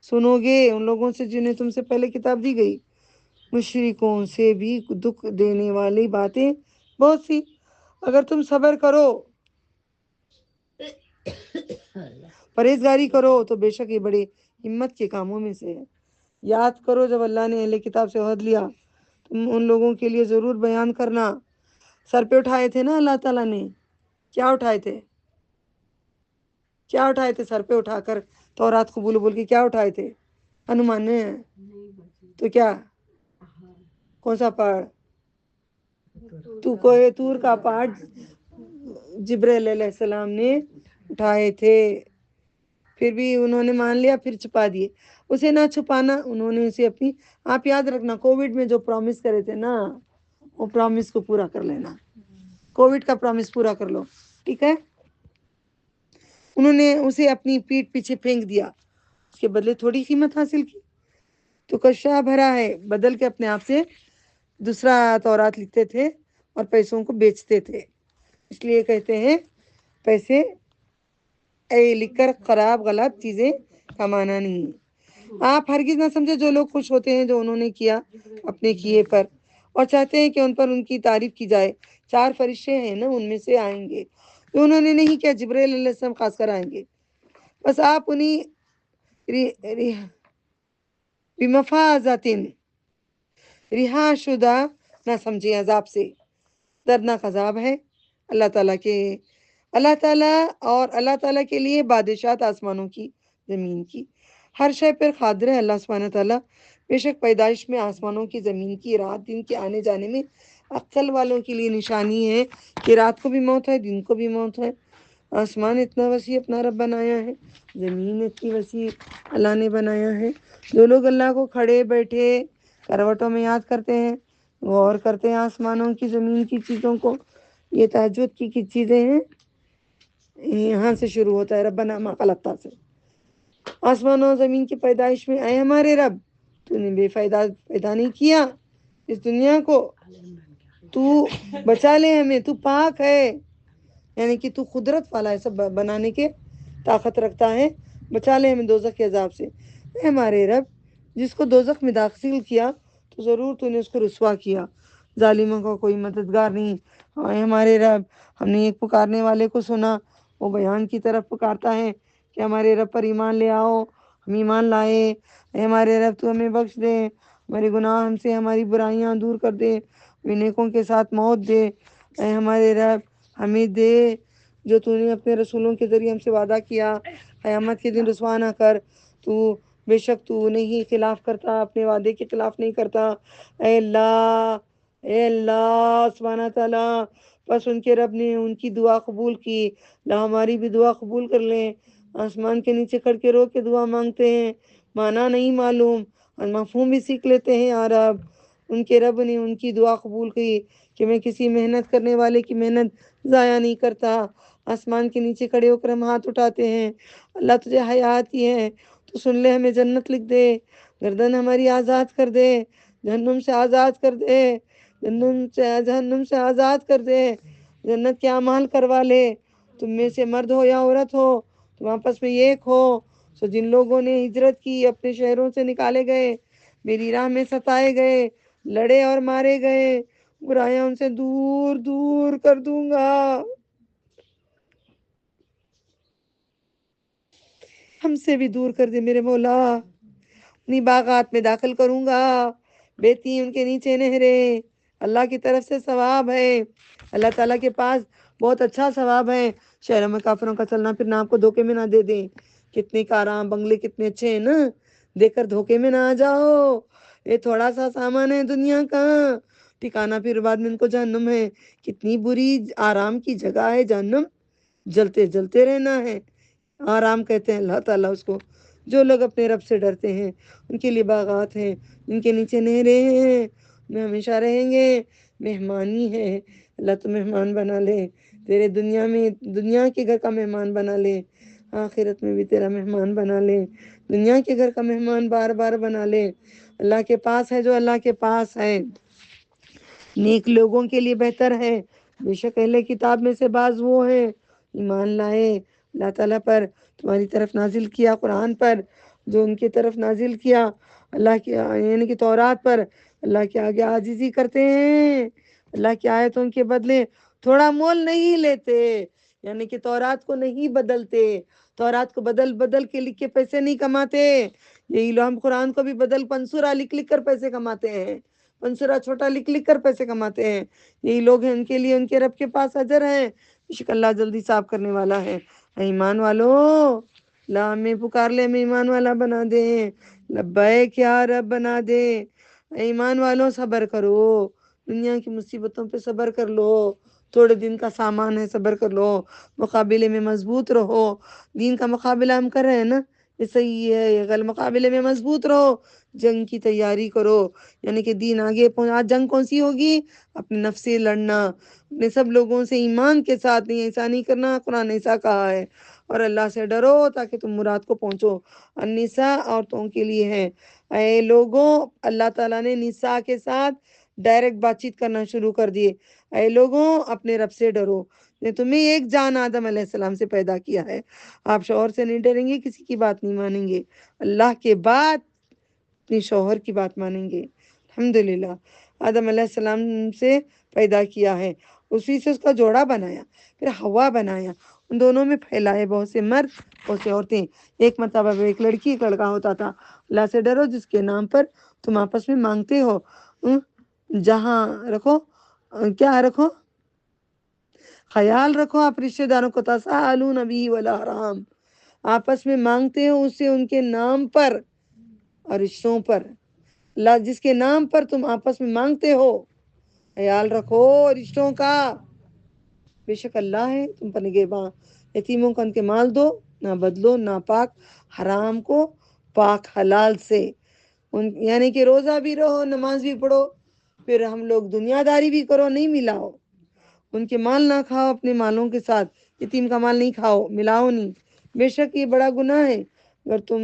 سنو گے ان لوگوں سے جنہیں تم سے پہلے کتاب دی گئی، مشرکوں سے بھی دکھ دینے والی باتیں بہت سی۔ اگر تم صبر کرو پرہیزگاری کرو تو بے شک یہ بڑے ہمت کے کاموں میں سے ہے۔ یاد کرو جب اللہ نے اہل کتاب سے عہد لیا، تم ان لوگوں کے لیے ضرور بیان کرنا۔ سر پہ اٹھائے تھے نا اللہ تعالیٰ نے، کیا اٹھائے تھے؟ کیا اٹھائے تھے سر پہ اٹھا کر؟ تورات کو بول کے کیا اٹھائے تھے؟ ہنومان نے؟ تو کیا کون سا پہاڑ؟ طور کا پہاڑ جبرائیل علیہ السلام نے اٹھائے تھے، پھر بھی انہوں نے مان لیا، پھر چھپا دیے۔ اسے نہ چھپانا، انہوں نے اسے اپنی، آپ یاد رکھنا کووڈ میں جو پرومس کرے تھے نا، وہ پرومس کو پورا کر لینا، کووڈ کا پرومس پورا کر لو، ٹھیک ہے؟ انہوں نے اسے اپنی پیٹھ پیچھے پھینک دیا، اس کے بدلے تھوڑی قیمت حاصل کی تو کشا بھرا ہے، بدل کے اپنے آپ سے دوسرا تورات لکھتے تھے اور پیسوں کو بیچتے تھے۔ اس لیے کہتے ہیں پیسے لکھ کر خراب غلط چیزیں کمانا نہیں۔ آپ ہرگز نہ سمجھے جو لوگ خوش ہوتے ہیں جو انہوں نے کیا اپنے کیے پر، اور چاہتے ہیں کہ ان پر ان کی تعریف کی جائے۔ 4 فرشتے ہیں نا، ان میں سے آئیں گے، تو انہوں نے نہیں کیا، جبرائیل علیہ السلام خاص کر آئیں گے، بس آپ انہیں بمفازت رہا شدہ نہ سمجھے، عذاب سے دردناک عذاب ہے اللہ تعالیٰ کے لیے بادشاہت آسمانوں کی زمین کی، ہر شے پر قادر ہے اللہ سبحانہ تعالیٰ۔ بے شک پیدائش میں آسمانوں کی زمین کی، رات دن کے آنے جانے میں عقل والوں کے لیے نشانی ہے کہ رات کو بھی موت ہے، دن کو بھی موت ہے۔ آسمان اتنا وسیع اپنا رب بنایا ہے، زمین اتنی وسیع اللہ نے بنایا ہے۔ جو لوگ اللہ کو کھڑے بیٹھے کروٹوں میں یاد کرتے ہیں، غور کرتے ہیں آسمانوں کی زمین کی چیزوں کو، یہ تہجد کی چیزیں ہیں، یہاں سے شروع ہوتا ہے ربنا ما خلقت سے۔ آسمان و زمین کی پیدائش میں اے ہمارے رب، تو نے بے فائدہ پیدا نہیں کیا اس دنیا کو، تو بچا لے ہمیں، تو پاک ہے، یعنی کہ تو قدرت والا ہے، سب بنانے کے طاقت رکھتا ہے، بچا لے ہمیں دوزخ کے عذاب سے۔ اے ہمارے رب، جس کو دوزخ میں داخل کیا تو ضرور تو نے اس کو رسوا کیا، ظالموں کا کوئی مددگار نہیں۔ اے ہمارے رب، ہم نے ایک پکارنے والے کو سنا، وہ بیان کی طرف پکارتا ہے کہ ہمارے رب پر ایمان لے آؤ، ہم ایمان لائے۔ اے ہمارے رب، تو ہمیں بخش دے، ہمارے گناہ ہم سے ہماری برائیاں دور کر دے، ہمیں نیکوں کے ساتھ موت دے۔ اے ہمارے رب، ہمیں دے جو تو نے اپنے رسولوں کے ذریعے ہم سے وعدہ کیا، قیامت کے دن رسوا نہ کر، تو بے شک تو نہیں خلاف کرتا، اپنے وعدے کے خلاف نہیں کرتا۔ اے اللہ سبحانہ تعالیٰ، بس ان کے رب نے ان کی دعا قبول کی، لا ہماری بھی دعا قبول کر لیں۔ آسمان کے نیچے کھڑ کے رو کے دعا مانگتے ہیں، معنی نہیں معلوم اور مفہوم بھی سیکھ لیتے ہیں یار رب۔ ان کے رب نے ان کی دعا قبول کی کہ میں کسی محنت کرنے والے کی محنت ضائع نہیں کرتا۔ آسمان کے نیچے کھڑے ہو کر ہم ہاتھ اٹھاتے ہیں، اللہ تجھے حیات ہی ہے تو سن لے، ہمیں جنت لکھ دے، گردن ہماری آزاد کر دے، جہنم سے آزاد کر دے، جہنم سے آزاد کر دے، جنت کے اعمال کروا لے۔ تم میں سے مرد ہو یا عورت ہو، تم آپس میں ایک ہو، سو جن لوگوں نے ہجرت کی، اپنے شہروں سے نکالے گئے، میری راہ میں ستائے گئے، لڑے اور مارے گئے، برائیاں ان سے دور دور کر دوں گا، ہم سے بھی دور کر دے میرے مولا، اپنی باغات میں داخل کروں گا، بیتی ان کے نیچے نہریں، اللہ کی طرف سے ثواب ہے، اللہ تعالیٰ کے پاس بہت اچھا ثواب ہے۔ شہروں میں کافروں کا چلنا پھرنا آپ کو دھوکے میں نہ دے دیں، کتنے کارام بنگلے کتنے اچھے ہیں نا، دیکھ کر دھوکے میں نہ آ جاؤ، یہ تھوڑا سا سامان ہے دنیا کا، ٹھکانا پھر بعد میں ان کو جہنم ہے، کتنی بری آرام کی جگہ ہے جہنم، جلتے جلتے رہنا ہے، آرام کہتے ہیں اللہ تعالیٰ اس کو۔ جو لوگ اپنے رب سے ڈرتے ہیں ان کے لیے باغات ہیں، ان کے نیچے نہریں ہیں، میں ہمیشہ رہیں گے، مہمانی ہے، اللہ تو مہمان بنا لے، تیرے دنیا میں دنیا کے گھر کا مہمان بنا لے، آخرت میں بھی تیرا مہمان بنا لے، دنیا کے گھر کا مہمان بار بار بنا لے، اللہ کے پاس ہے جو اللہ کے پاس ہے، نیک لوگوں کے لیے بہتر ہے، بے شک اہل کتاب میں سے بعض وہ ہیں ایمان لائے اللہ تعالیٰ پر، تمہاری طرف نازل کیا قرآن پر، جو ان کی طرف نازل کیا اللہ کی یعنی کہ تورات پر، اللہ کے آگے عاجزی کرتے ہیں، اللہ کی آیتوں کے بدلے تھوڑا مول نہیں لیتے، یعنی کہ تورات کو نہیں بدلتے، تورات کو بدل بدل کے لکھ کے پیسے نہیں کماتے، یہی لوگ ہم قرآن کو بھی بدل پنسورا لکھ لکھ کر پیسے کماتے ہیں، پنسورا چھوٹا لکھ لکھ کر پیسے کماتے ہیں، یہی لوگ ہیں، ان کے لیے ان کے رب کے پاس اجر ہے، بشک اللہ جلدی صاف کرنے والا ہے۔ ایمان والو لا ہمیں پکار لے، ہمیں ایمان والا بنا دے، لبیک یا رب بنا دے، ایمان والوں صبر کرو، دنیا کی مصیبتوں پہ صبر کر لو، تھوڑے دن کا سامان ہے صبر کر لو، مقابلے میں مضبوط رہو، دین کا مقابلہ ہم کر رہے ہیں نا، یہ صحیح ہے، یہ غلط، مقابلے میں مضبوط رہو، جنگ کی تیاری کرو، یعنی کہ دین آگے آج جنگ کون سی ہوگی؟ اپنے نفس سے لڑنا، اپنے سب لوگوں سے ایمان کے ساتھ نہیں، ایسا نہیں کرنا، قرآن ایسا کہا ہے، اور اللہ سے ڈرو تاکہ تم مراد کو پہنچو۔ النساء عورتوں کے لیے ہے، اے لوگوں اللہ تعالیٰ نے نساء کے ساتھ ڈائریکٹ بات چیت کرنا شروع کر دیے، اے لوگوں اپنے رب سے ڈرو، نے تمہیں ایک جان آدم علیہ السلام سے پیدا کیا ہے، آپ شوہر سے نہیں ڈریں گے، کسی کی بات نہیں مانیں گے، اللہ کے بعد اپنی شوہر کی بات مانیں گے، الحمدللہ آدم علیہ السلام سے پیدا کیا ہے، اسی سے اس کا جوڑا بنایا، پھر ہوا بنایا، ان دونوں میں پھیلائے بہت سے مرد بہت سے عورتیں، ایک مرتبہ ایک لڑکی ایک لڑکا ہوتا تھا۔ اللہ سے ڈرو جس کے نام پر تم آپس میں مانگتے ہو، جہاں رکھو کیا رکھو، خیال رکھو آپ رشتہ داروں کو، تساءلون به والارحام، آپس میں مانگتے ہو اس سے ان کے نام پر اور رشتوں پر، اللہ جس کے نام پر تم آپس میں مانگتے ہو خیال رکھو رشتوں کا، بے شک اللہ ہے تم پر نگہباں، یتیموں کو ان کے مال دو، نہ بدلو نہ پاک حرام کو پاک حلال سے، یعنی کہ روزہ بھی رہو نماز بھی پڑھو، پھر ہم لوگ دنیا داری بھی کرو، نہیں ملاؤ، ان کے مال نہ کھاؤ، اپنے مالوں کے ساتھ یتیم کا مال نہیں کھاؤ، ملاؤ نہیں، بے شک یہ بڑا گناہ ہے، اگر تم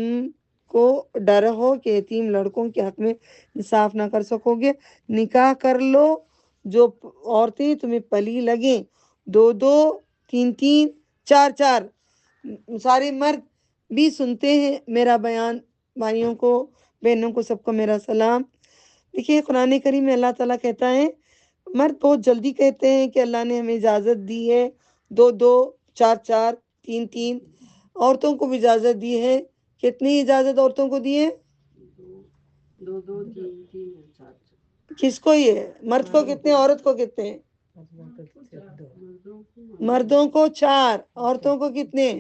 کو ڈر ہو کہ یتیم لڑکوں کے حق میں انصاف نہ کر سکو گے، نکاح کر لو، جو عورتیں تمہیں پلی لگیں، دو دو تین تین چار چار، سارے مرد بھی سنتے ہیں میرا بیان، بھائیوں کو بہنوں کو سب کو میرا سلام۔ دیکھیے قرآن کریم میں اللہ تعالیٰ کہتا ہے، مرد بہت جلدی کہتے ہیں کہ اللہ نے ہمیں اجازت دی ہے دو دو چار چار تین تین، عورتوں کو بھی اجازت دی ہے، کتنی اجازت عورتوں کو دی ہے؟ دو دو تین تین چار چار، کس کو یہ مرد کو کتنے عورت کو کتنے؟ مردوں کو 4، عورتوں کو کتنے؟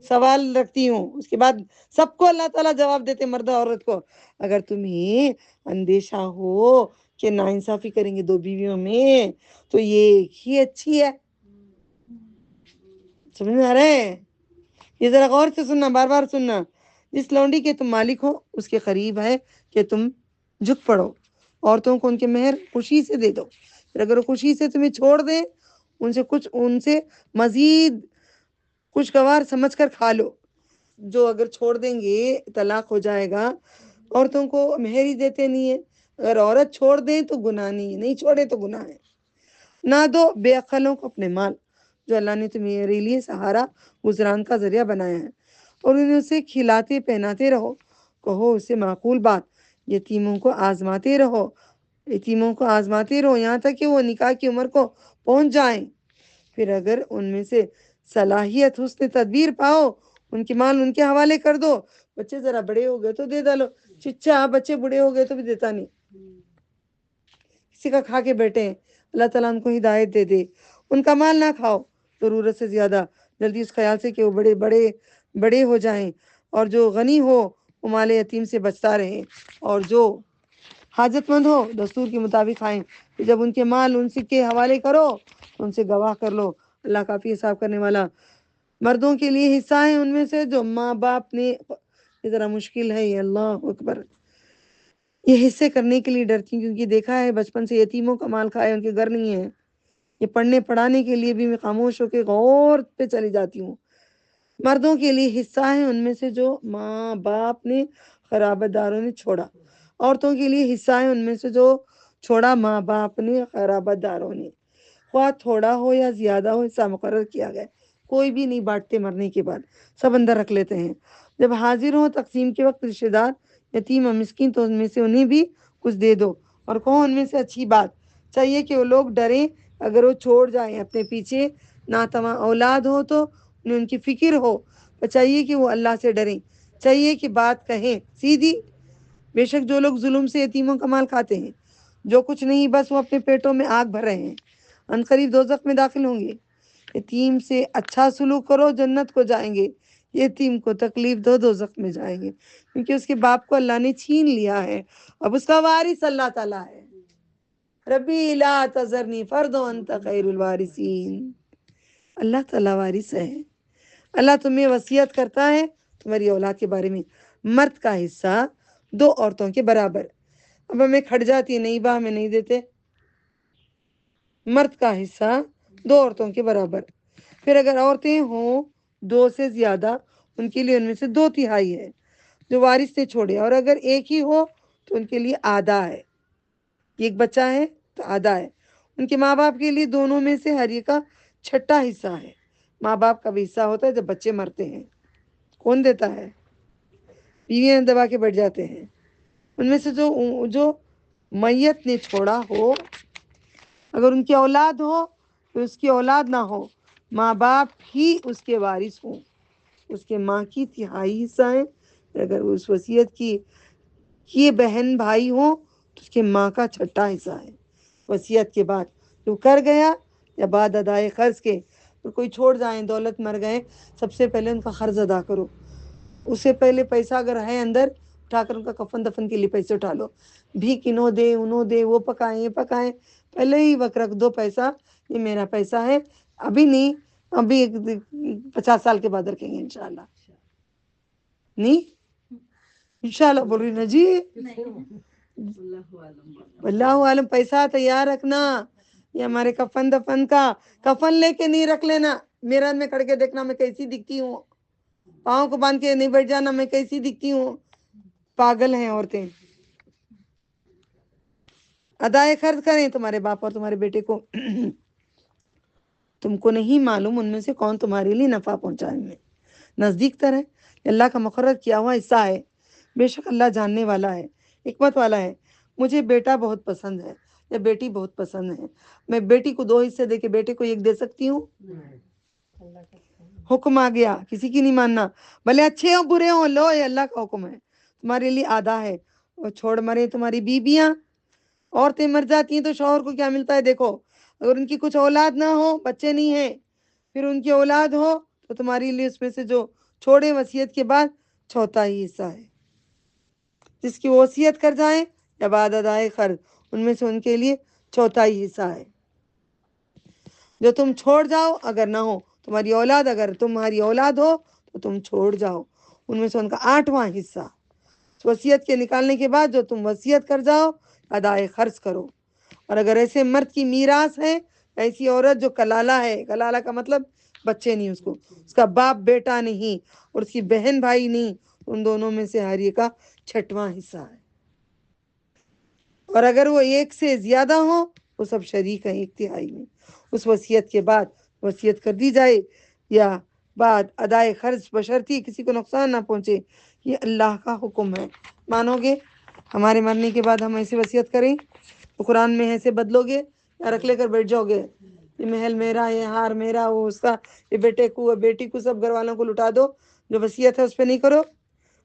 سوال رکھتی ہوں، اس کے بعد سب کو اللہ تعالیٰ جواب دیتے مرد عورت کو، اگر تمہیں اندیشہ ہو کہ ناانصافی کریں گے دو بیویوں میں تو یہ ایک ہی اچھی ہے، سمجھ میں آ رہا ہے؟ یہ ذرا غور سے سننا، بار بار سننا، جس لونڈی کے تم مالک ہو اس کے قریب ہے کہ تم جھک پڑو، عورتوں کو ان کے مہر خوشی سے دے دو، پھر اگر وہ خوشی سے تمہیں چھوڑ دیں، ان سے مزید خوشگوار سمجھ کر کھا لو، جو اگر چھوڑ دیں گے طلاق ہو جائے گا، عورتوں کو مہر ہی دیتے نہیں ہیں، اگر عورت چھوڑ دیں تو گناہ نہیں چھوڑے تو گناہ ہے، نہ دو بے عقلوں کو اپنے مال جو اللہ نے تمہارے لیے سہارا گزران کا ذریعہ بنایا ہے، اور انہیں اسے کھلاتے پہناتے رہو، کہو اسے معقول بات، یتیموں کو آزماتے رہو، یہاں تک کہ وہ نکاح کی عمر کو پہنچ جائیں۔ پھر اگر ان میں سے صلاحیت حسن تدبیر پاؤ، ان کے مال ان کے حوالے کر دو۔ بچے ذرا بڑے ہو گئے تو دے ڈالو، چچا بچے بوڑھے ہو گئے تو بھی دیتا نہیں، کسی کا کھا کے بیٹھے ہیں۔ اللہ تعالیٰ ان کو ہدایت دے دے۔ ان کا مال نہ کھاؤ ضرورت سے زیادہ، جلدی اس خیال سے کہ وہ بڑے ہو جائیں، اور جو غنی ہو وہ مال یتیم سے بچتا رہے، اور جو حاجت مند ہو دستور کے مطابق کھائیں۔ جب ان کے مال ان سے کے حوالے کرو تو ان سے گواہ کر لو، اللہ کافی حساب کرنے والا۔ مردوں کے لیے حصہ ہے ان میں سے جو ماں باپ نے، یہ ذرا مشکل ہے یہ، اللہ اکبر، یہ حصے کرنے کے لیے ڈرتی ہوں کیونکہ دیکھا ہے بچپن سے یتیموں کا مال کھائے، ان کے گھر نہیں ہے۔ یہ پڑھنے پڑھانے کے لیے بھی میں خاموش ہو کے غور پہ چلی جاتی ہوں۔ مردوں کے لیے حصہ ہے ان میں سے جو ماں باپ نے قرابت داروں نے چھوڑا، عورتوں کے لیے حصہ ہے ان میں سے جو چھوڑا ماں باپ نے قرابت داروں نے، خواہ تھوڑا ہو یا زیادہ ہو حصہ مقرر کیا گیا، کوئی بھی نہیں بانٹتے، مرنے کے بعد سب اندر رکھ لیتے ہیں۔ جب حاضر ہو تقسیم کے وقت رشتہ دار یتیم اور مسکین تو ان میں سے انہیں بھی کچھ دے دو، اور کہو ان میں سے اچھی بات، چاہیے کہ وہ لوگ ڈریں اگر وہ چھوڑ جائیں اپنے پیچھے ناتواں اولاد ہو تو انہیں ان کی فکر ہو، تو چاہیے کہ وہ اللہ سے ڈریں، چاہیے کہ بات کہیں سیدھی۔ بے شک جو لوگ ظلم سے یتیموں کا مال کھاتے ہیں، جو کچھ نہیں بس وہ اپنے پیٹوں میں آگ بھر رہے ہیں، عنقریب دوزخ میں داخل ہوں گے۔ یتیم سے اچھا سلوک کرو جنت کو جائیں گے، یتیم کو تکلیف دو دوزخ میں جائیں گے، کیونکہ اس کے باپ کو اللہ نے چھین لیا ہے، اب اس کا وارث اللہ تعالیٰ ہے۔ ربی لا تذرنی فرد وانت خیر الوارثین، اللہ تعالیٰ وارث ہے۔ اللہ تمہیں وصیت کرتا ہے تمہاری اولاد کے بارے میں، مرد کا حصہ 2 عورتوں کے برابر۔ اب ہمیں کھٹ جاتی ہے، نہیں با ہمیں نہیں دیتے، مرد کا حصہ 2 عورتوں کے برابر۔ پھر اگر عورتیں ہوں 2 سے زیادہ، ان کے لیے ان میں سے 2/3 ہے جو وارث نے چھوڑے، اور اگر ایک ہی ہو تو ان کے لیے آدھا ہے، ایک بچہ ہے تو آدھا ہے۔ ان کے ماں باپ کے لیے دونوں میں سے ہر ایک کا 6واں حصہ ہے۔ ماں باپ کا بھی حصہ ہوتا ہے جب بچے مرتے ہیں، کون دیتا ہے؟ بیویاں دبا کے بیٹھ جاتے ہیں۔ ان میں سے جو میت نے چھوڑا ہو، اگر ان کی اولاد ہو تو اس کی اولاد نہ ہو، ماں باپ ہی اس کے وارث ہوں، اس کے ماں کی 3/4 حصہ ہے۔ اگر اس وصیت کی یہ بہن بھائی ہوں تو اس کے ماں کا 6واں حصہ ہے۔ وصیت کے بعد جو کر گیا یا بعد ادائے قرض کے، تو کوئی چھوڑ جائیں، دولت مر گئے، سب سے پہلے ان کا قرض ادا کرو، اس سے پہلے پیسہ اگر ہے اندر اٹھا کر ان کا کفن دفن کے لیے پیسے اٹھا لو، بھی کنوں دے انہوں دے، وہ پکائیں یہ پکائیں، پہلے ہی وقت رکھ دو پیسہ، یہ میرا پیسہ ہے، ابھی نہیں، ابھی 50 سال کے بعد رکھیں گے انشاءاللہ، نہیں انشاءاللہ بول رہی نا جی، اللہ عالم، پیسہ تیار رکھنا، یہ ہمارے کفن دفن کا، کفن لے کے نہیں رکھ لینا، میرر میں کھڑ کے دیکھنا میں کیسی دکھتی ہوں، پاؤں کو باندھ کے نہیں بیٹھ جانا میں کیسی دکھتی ہوں، پاگل ہیں عورتیں۔ ادائے قرض کریں تمہارے باپ اور تمہارے بیٹے کو، تم کو نہیں معلوم ان میں سے کون تمہارے لیے نفع پہنچائے میں نزدیک تر ہے، اللہ کا مقرر کیا ہوا حصہ ہے، بے شک اللہ جاننے والا ہے، حکمت والا ہے۔ مجھے بیٹا بہت پسند ہے یا بیٹی بہت پسند ہے، میں بیٹی کو 2 حصے دے کے بیٹے کو 1 دے سکتی ہوں؟ حکم آ گیا، کسی کی نہیں ماننا، بھلے اچھے ہوں برے ہوں، لو یہ اللہ کا حکم ہے، تمہارے لیے آدھا ہے۔ اور چھوڑ مرے تمہاری بیویاں، عورتیں مر جاتی ہیں تو شوہر کو کیا ملتا ہے دیکھو، اگر ان کی کچھ اولاد نہ ہو، بچے نہیں ہیں، پھر ان کی اولاد ہو تو تمہاری لیے اس میں سے جو چھوڑے وصیت کے بعد 4واں حصہ ہے، جس کی وصیت کر جائیں یا بعد ادائے قرض، ان میں سے ان کے لیے 4واں حصہ ہے۔ جو تم چھوڑ جاؤ اگر نہ ہو تمہاری اولاد، اگر تمہاری اولاد ہو تو تم چھوڑ جاؤ، ان میں سے ان کا 8واں حصہ۔ وصیت کے نکالنے کے بعد جو تم وصیت کر جاؤ ادائے خرچ کرو۔ اور اگر ایسے مرد کی میراث ہے، ایسی عورت جو کلالہ ہے، کلالہ کا مطلب بچے نہیں، اس کا باپ بیٹا نہیں اور اس کی بہن بھائی نہیں، ان دونوں میں سے ہر ایک کا 6واں حصہ ہے۔ اور اگر وہ 1 سے زیادہ ہو وہ سب شریک ہیں 1/3 میں، اس وصیت کے بعد وصیت کر دی جائے یا بعد ادائے خرچ بشرطی کسی کو نقصان نہ پہنچے، یہ اللہ کا حکم ہے۔ مانو گے ہمارے مرنے کے بعد ہم ایسے وصیت کریں تو قرآن میں ایسے بدلو گے یا رکھ لے کر بیٹھ جاؤ گے؟ یہ محل میرا، یہ ہار میرا، وہ اس کا، یہ بیٹے کو بیٹی کو سب گھر والوں کو لٹا دو، جو وصیت ہے اس پہ نہیں کرو۔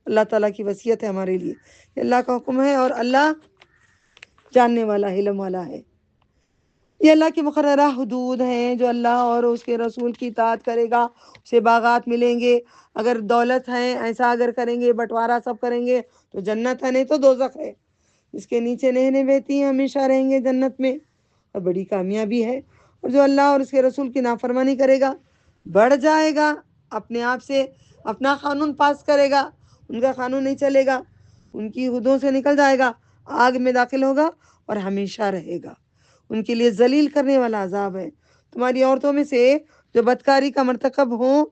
اللہ تعالیٰ کی وصیت ہے ہمارے لیے، یہ اللہ کا حکم ہے، اور اللہ جاننے والا، علم والا ہے۔ یہ اللہ کی مقررہ حدود ہیں، جو اللہ اور اس کے رسول کی اطاعت کرے گا اسے باغات ملیں گے۔ اگر دولت ہے، ایسا اگر کریں گے، بٹوارا سب کریں گے تو جنت ہے، نہیں تو دوزخ ہے، اس کے نیچے نہریں بہتی ہیں، ہمیشہ رہیں گے جنت میں، اور بڑی کامیابی ہے۔ اور جو اللہ اور اس کے رسول کی نافرمانی کرے گا بڑھ جائے گا، اپنے آپ سے اپنا قانون پاس کرے گا، ان کا قانون نہیں چلے گا، ان کی حدوں سے نکل جائے گا، آگ میں داخل ہوگا اور ہمیشہ رہے گا۔ ان کے لیے ذلیل کرنے والا عذاب ہے۔ تمہاری عورتوں میں سے جو بدکاری کا مرتکب ہوں،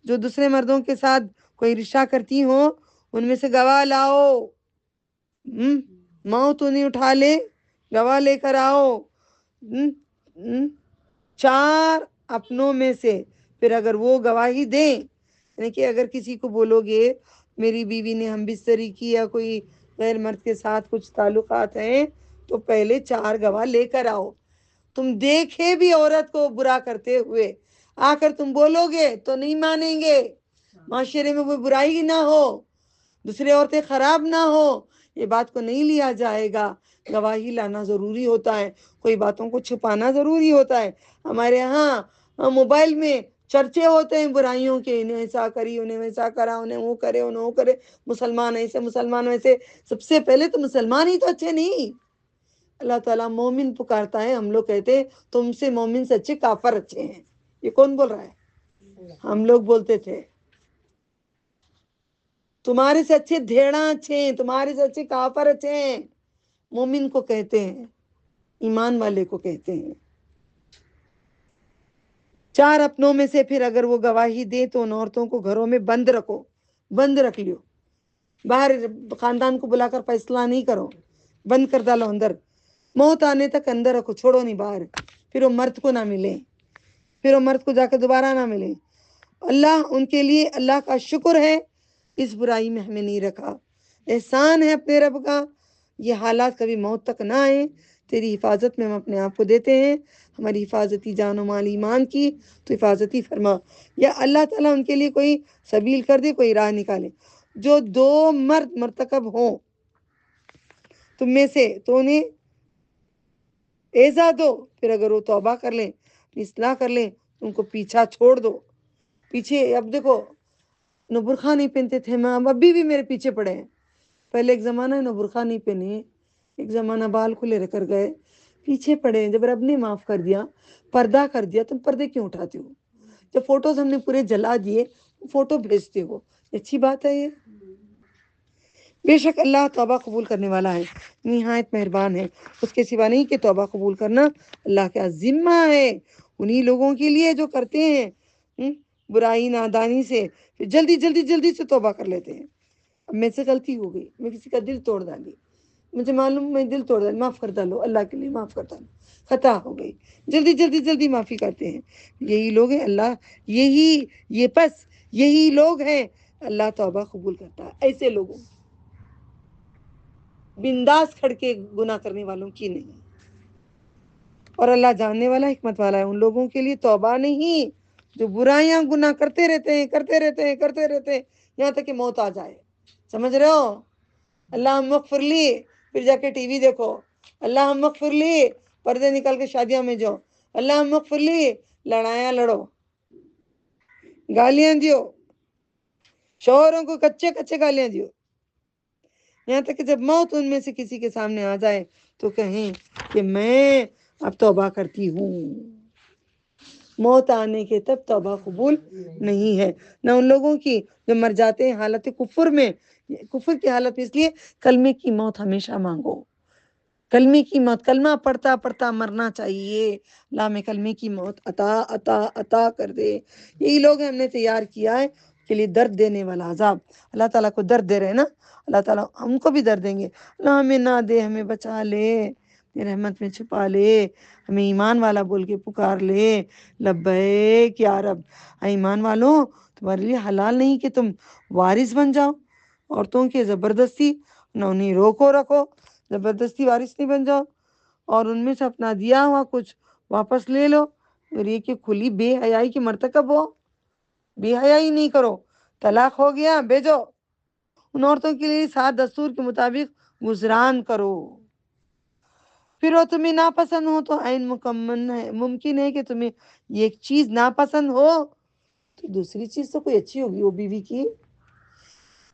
جو دوسرے مردوں کے ساتھ کوئی رشتہ کرتی ہوں، ان میں سے گواہ لاؤ۔ ماؤں تو نہیں اٹھا لے، گواہ لے کر آؤ۔ 4 اپنوں میں سے، پھر اگر وہ گواہی دیں، یعنی کہ اگر کسی کو بولو گے میری بیوی نے ہم بستری کی یا کوئی غیر مرد کے ساتھ کچھ تعلقات ہیں، تو پہلے 4 گواہ لے کر آؤ۔ تم دیکھے بھی عورت کو برا کرتے ہوئے، آ کر تم بولو گے تو نہیں مانیں گے، معاشرے میں کوئی برائی نہ ہو، دوسرے عورتیں خراب نہ ہو، یہ بات کو نہیں لیا جائے گا۔ گواہی لانا ضروری ہوتا ہے، کوئی باتوں کو چھپانا ضروری ہوتا ہے۔ ہمارے ہاں موبائل میں چرچے ہوتے ہیں برائیوں کے، انہیں ایسا کری، انہیں ویسا کرا، انہیں وہ کرے، انہیں وہ کرے، مسلمان ایسے، مسلمان ویسے۔ سب سے پہلے تو مسلمان ہی تو اچھے نہیں، اللہ تعالیٰ مومن پکارتا ہے، ہم لوگ کہتے ہیں تم سے مومن سے اچھے کافر اچھے ہیں۔ یہ کون بول رہا ہے؟ ہم لوگ بولتے تھے تمہارے سے اچھے دھیڑا اچھے ہیں، تمہارے سے اچھے کافر اچھے ہیں۔ مومن کو کہتے ہیں، ایمان والے کو کہتے ہیں۔ 4 اپنوں میں سے پھر اگر وہ گواہی دے تو ان عورتوں کو گھروں میں بند رکھو، بند رکھ لیو، باہر خاندان کو بلا کر فیصلہ نہیں کرو، بند کر ڈالو اندر، موت آنے تک اندر رکھو، چھوڑو نہیں باہر، پھر وہ مرد کو نہ ملے، پھر وہ مرد کو جا کے دوبارہ نہ ملے۔ اللہ ان کے لیے اللہ کا شکر ہے، اس برائی میں ہمیں نہیں رکھا، احسان ہے اپنے رب کا، یہ حالات کبھی موت تک نہ آئیں۔ تیری حفاظت میں ہم اپنے آپ کو دیتے ہیں، ہماری حفاظتی جان و مال ایمان کی تو حفاظتی فرما، یا اللہ تعالیٰ ان کے لیے کوئی سبیل کر دے، کوئی راہ نکالے۔ جو 2 مرد مرتکب ہوں تم میں سے تو انہیں ایزا دو، پھر اگر وہ توبہ کر لیں، اصلاح کر لیں، ان کو پیچھا چھوڑ دو۔ پیچھے اب دیکھو، نو برقع نہیں پہنتے تھے، ماں ابھی بھی میرے پیچھے پڑے ہیں۔ پہلے ایک زمانہ ہے نو برقع نہیں پہنے، ایک زمانہ بال کھلے رہ کر گئے، پیچھے پڑے ہیں۔ جب رب نے معاف کر دیا، پردہ کر دیا، تم پردے کیوں اٹھاتے ہو؟ جب فوٹوز ہم نے پورے جلا دیے، فوٹو بھیجتے ہو، اچھی بات ہے یہ؟ بے شک اللہ توبہ قبول کرنے والا ہے، نہایت مہربان ہے۔ اس کے سوا نہیں کہ توبہ قبول کرنا اللہ کا ذمہ ہے انہی لوگوں کے لیے جو کرتے ہیں برائی نادانی سے، پھر جلدی جلدی جلدی سے توبہ کر لیتے ہیں۔ اب میں سے غلطی ہو گئی، میں کسی کا دل توڑ ڈالی، مجھے معلوم میں دل توڑ ڈالی، معاف کر ڈالو، اللہ کے لیے معاف کر ڈالو، خطا ہو گئی، جلدی جلدی جلدی معافی کرتے ہیں۔ یہی لوگ ہیں اللہ، یہی لوگ ہیں اللہ توبہ قبول کرتا ہے، ایسے لوگوں بنداس کھڑ کے گناہ کرنے والوں کی نہیں۔ اور اللہ جاننے والا، حکمت والا ہے، ان لوگوں کے لیے توبہ نہیں جو برائیاں گناہ کرتے رہتے ہیں یہاں تک کہ موت آ جائے۔ سمجھ رہے ہو؟ اللہ مغفر لی، پھر جا کے ٹی وی دیکھو، اللہ مغفر لی، پردے نکال کے شادیوں میں جاؤ، اللہ مغفر لی، لڑائیاں لڑو، گالیاں دیو، شوہروں کو کچے کچے گالیاں دیو، یہاں تک کہ جب موت ان میں سے کسی کے سامنے آ جائے تو کہیں کہ میں اب توبہ کرتی ہوں۔ موت آنے کے تب توبہ قبول نہیں ہے، نہ ان لوگوں کی جو مر جاتے ہیں حالت کفر میں۔ کفر کی حالت اس لیے کلمے کی موت ہمیشہ مانگو، کلمے کی موت، کلمہ پڑھتا پڑھتا مرنا چاہیے، اللہ میں کلمے کی موت عطا کر دے۔ یہی لوگ ہم نے تیار کیا ہے کے لیے درد دینے والا عذاب۔ اللہ تعالیٰ کو درد دے رہے ہیں نا، اللہ تعالیٰ ہم کو بھی درد دیں گے۔ اللہ ہمیں نہ دے، ہمیں بچا لے، اپنی رحمت میں چھپا لے، ہمیں ایمان والا بول کے پکار لے، لبیک یا رب۔ ایمان والوں تمہارے لیے حلال نہیں کہ تم وارث بن جاؤ عورتوں کے زبردستی، نہ انہیں روکو رکھو، زبردستی وارث نہیں بن جاؤ، اور ان میں سے اپنا دیا ہوا کچھ واپس لے لو، اور یہ کہ کھلی بے حیائی کی مرتکب ہو، بے حیائی نہیں کرو، طلاق ہو گیا بھیجو۔ ان عورتوں کے لیے 7 دستور کے مطابق گزران کرو۔ پھر وہ تمہیں ناپسند ہو تو عین ممکن ہے کہ تمہیں یہ ایک چیز ناپسند ہو تو دوسری چیز تو کوئی اچھی ہوگی وہ بیوی کی۔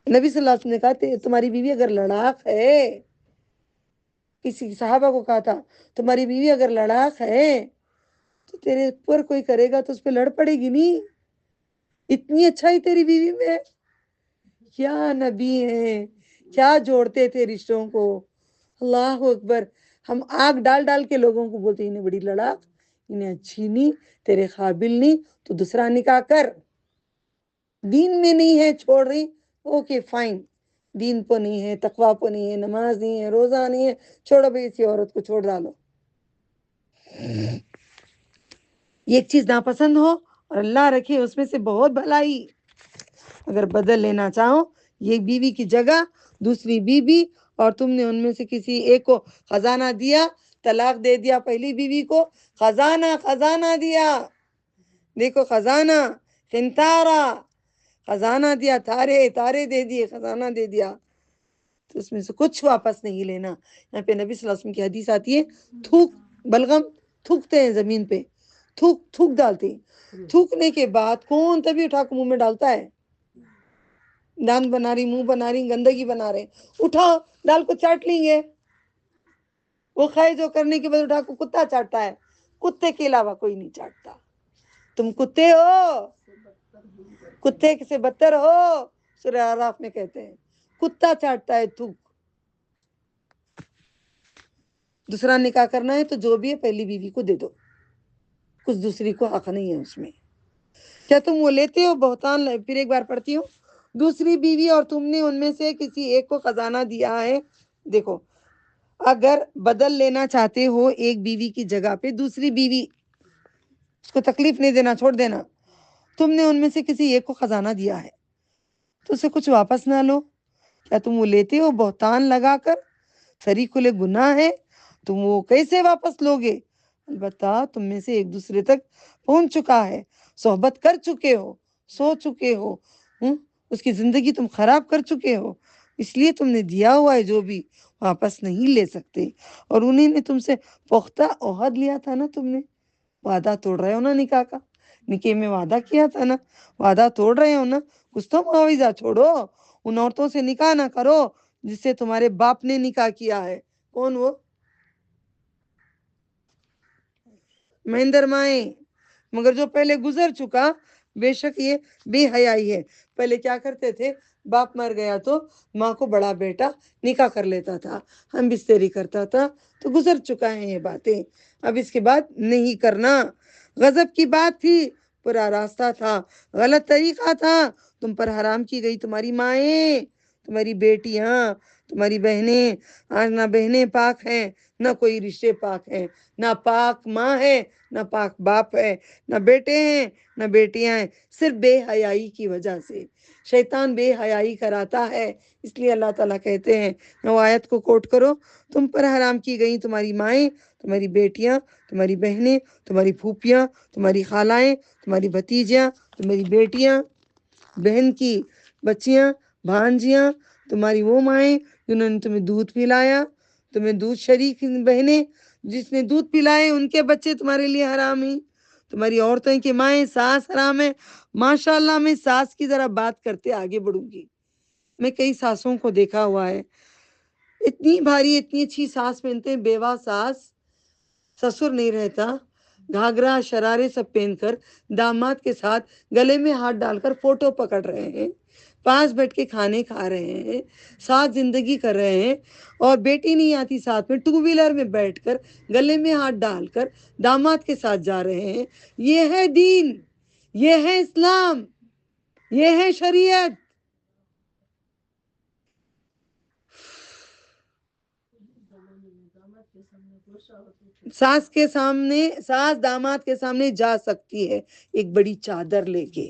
نبی صلی اللہ علیہ وسلم نے کہا تمہاری بیوی اگر لڑاک ہے، کسی صحابہ کو کہا تھا تمہاری بیوی اگر لڑاک ہے تو تیرے پر کوئی کرے گا تو اس پہ لڑ پڑے گی نہیں، اتنی اچھائی تیری بیوی میں۔ کیا نبی ہیں، کیا جوڑتے تھے رشتوں کو، اللہ اکبر۔ ہم آگ ڈال ڈال کے لوگوں کو بولتے انہیں بڑی لڑاک، انہیں اچھی نہیں، تیرے قابل نہیں، تو دوسرا نکاح کر۔ دین میں نہیں ہے چھوڑ رہی، اوکے فائن، دین کو نہیں ہے، تقوی کو نہیں ہے، نماز نہیں ہے، روزہ نہیں ہے، چھوڑو بھائی اسی عورت کو چھوڑ ڈالو۔ یہ ایک چیز ناپسند ہو اور اللہ رکھے اس میں سے بہت بھلائی، اگر بدل لینا چاہو یہ بیوی کی جگہ دوسری بیوی، اور تم نے ان میں سے کسی ایک کو خزانہ دیا، طلاق دے دیا پہلی بیوی کو، خزانہ دیا، دیکھو خزانہ، خنتارا، خزانہ دیا، تارے دے دیے، خزانہ دے دیا، تو اس میں سے کچھ واپس نہیں لینا۔ یہاں پہ نبی صلی اللہ علیہ وسلم کی حدیث آتی ہے، بلغم تھوکتے ہیں زمین پہ، تھوک ڈالتے ہیں، تھوکنے کے بعد کون تبھی اٹھا کے منہ میں ڈالتا ہے؟ دانت بنا رہی، منہ بنا رہی، گندگی بنا رہے، اٹھاؤ ڈال کو چاٹ لیں گے، وہ کھائے جو کرنے کے بعد اٹھا کو کتا چاٹتا ہے، کتے کے علاوہ کوئی نہیں چاٹتا۔ تم کتے ہو، کتے سے بدتر ہو، سورہ اعراف میں کہتے ہیں کتا چاٹتا ہے تھوک۔ دوسرا نکاح کرنا ہے تو جو بھی ہے پہلی بیوی کو دے دو، کچھ دوسری کو حق نہیں ہے اس میں۔ کیا تم وہ لیتے ہو بہتان، پھر ایک بار پڑھتی ہوں، دوسری بیوی اور تم نے ان میں سے کسی ایک کو خزانہ دیا ہے۔ دیکھو اگر بدل لینا چاہتے ہو ایک بیوی کی جگہ پہ دوسری بیوی، اس کو تکلیف نہیں دینا، چھوڑ دینا، تم نے ان میں سے کسی ایک کو خزانہ دیا ہے تو اسے کچھ واپس نہ لو، کیا تم وہ لیتے ہو بہتان لگا کر؟ سری کھلے گناہ ہے، تم وہ کیسے واپس لوگے؟ البتہ تم میں سے ایک دوسرے تک پہنچ چکا ہے، صحبت کر چکے ہو، سو چکے ہو، اس کی زندگی تم خراب کر چکے ہو، اس لیے تم نے دیا ہوا ہے جو بھی واپس نہیں لے سکتے۔ اور انہیں نے تم سے پختہ عہد لیا تھا نا، تم نے وعدہ توڑ رہے ہو نا، نکاح کا، نکاح میں وعدہ کیا تھا نا، وعدہ توڑ رہے ہو نا، کچھ تو معاوضہ چھوڑو، ان عورتوں سے نکاح نہ کرو جس سے تمہارے باپ نے نکاح کیا ہے۔ کون وہ؟ مہندر مائیں، مگر جو پہلے گزر چکا، بے شک یہ بے حیائی ہے۔ پہلے کیا کرتے تھے، باپ مر گیا تو ماں کو بڑا بیٹا نکاح کر لیتا تھا، ہم بستری کرتا تھا، تو گزر چکا ہے یہ باتیں، اب اس کے بعد نہیں کرنا۔ غضب کی بات تھی، پورا راستہ تھا، غلط طریقہ تھا، تم پر حرام کی گئی تمہاری مائیں، تمہاری بیٹیاں، تمہاری بہنیں، آج نہ بہنیں پاک ہیں، نہ کوئی رشتے پاک ہیں، نہ پاک ماں ہے، نہ پاک باپ ہے، نہ بیٹے ہیں، نہ بیٹیاں ہیں، صرف بے حیائی کی وجہ سے شیطان بے حیائی کراتا ہے۔ اس لیے اللہ تعالیٰ کہتے ہیں، وہ آیت کو کوٹ کرو، تم پر حرام کی گئی تمہاری مائیں، تمہاری بیٹیاں، تمہاری بہنیں، تمہاری پھوپھیاں، تمہاری خالائیں، تمہاری بھتیجیاں، تمہاری بیٹیاں، بہن کی بچیاں، بھانجیاں، تمہاری وہ مائیں جنہوں نے تمہیں دودھ پلایا، تمہیں دودھ شریک بہنیں جس نے دودھ پلائے، ان کے بچے تمہارے لیے حرام ہیں، تمہاری عورتوں کی مائیں، ساس حرام ہے۔ ماشاءاللہ میں ساس کی ذرا بات کرتے آگے بڑھوں گی، میں کئی ساسوں کو دیکھا ہوا ہے، اتنی بھاری اتنی اچھی ساس پہنتے ہیں، بیوہ ساس، سسر نہیں رہتا، گھاگرا شرارے سب پہن کر داماد کے ساتھ گلے میں ہاتھ ڈال کر فوٹو پکڑ رہے ہیں، پاس بیٹھ کے کھانے کھا رہے ہیں، ساتھ زندگی کر رہے ہیں، اور بیٹی نہیں آتی ساتھ میں، 2 ویلر میں بیٹھ کر گلے میں ہاتھ ڈال کر داماد کے ساتھ جا رہے ہیں۔ یہ ہے دین، یہ ہے اسلام، یہ ہے شریعت۔ ساس داماد کے سامنے جا سکتی ہے ایک بڑی چادر لے کے،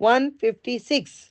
156।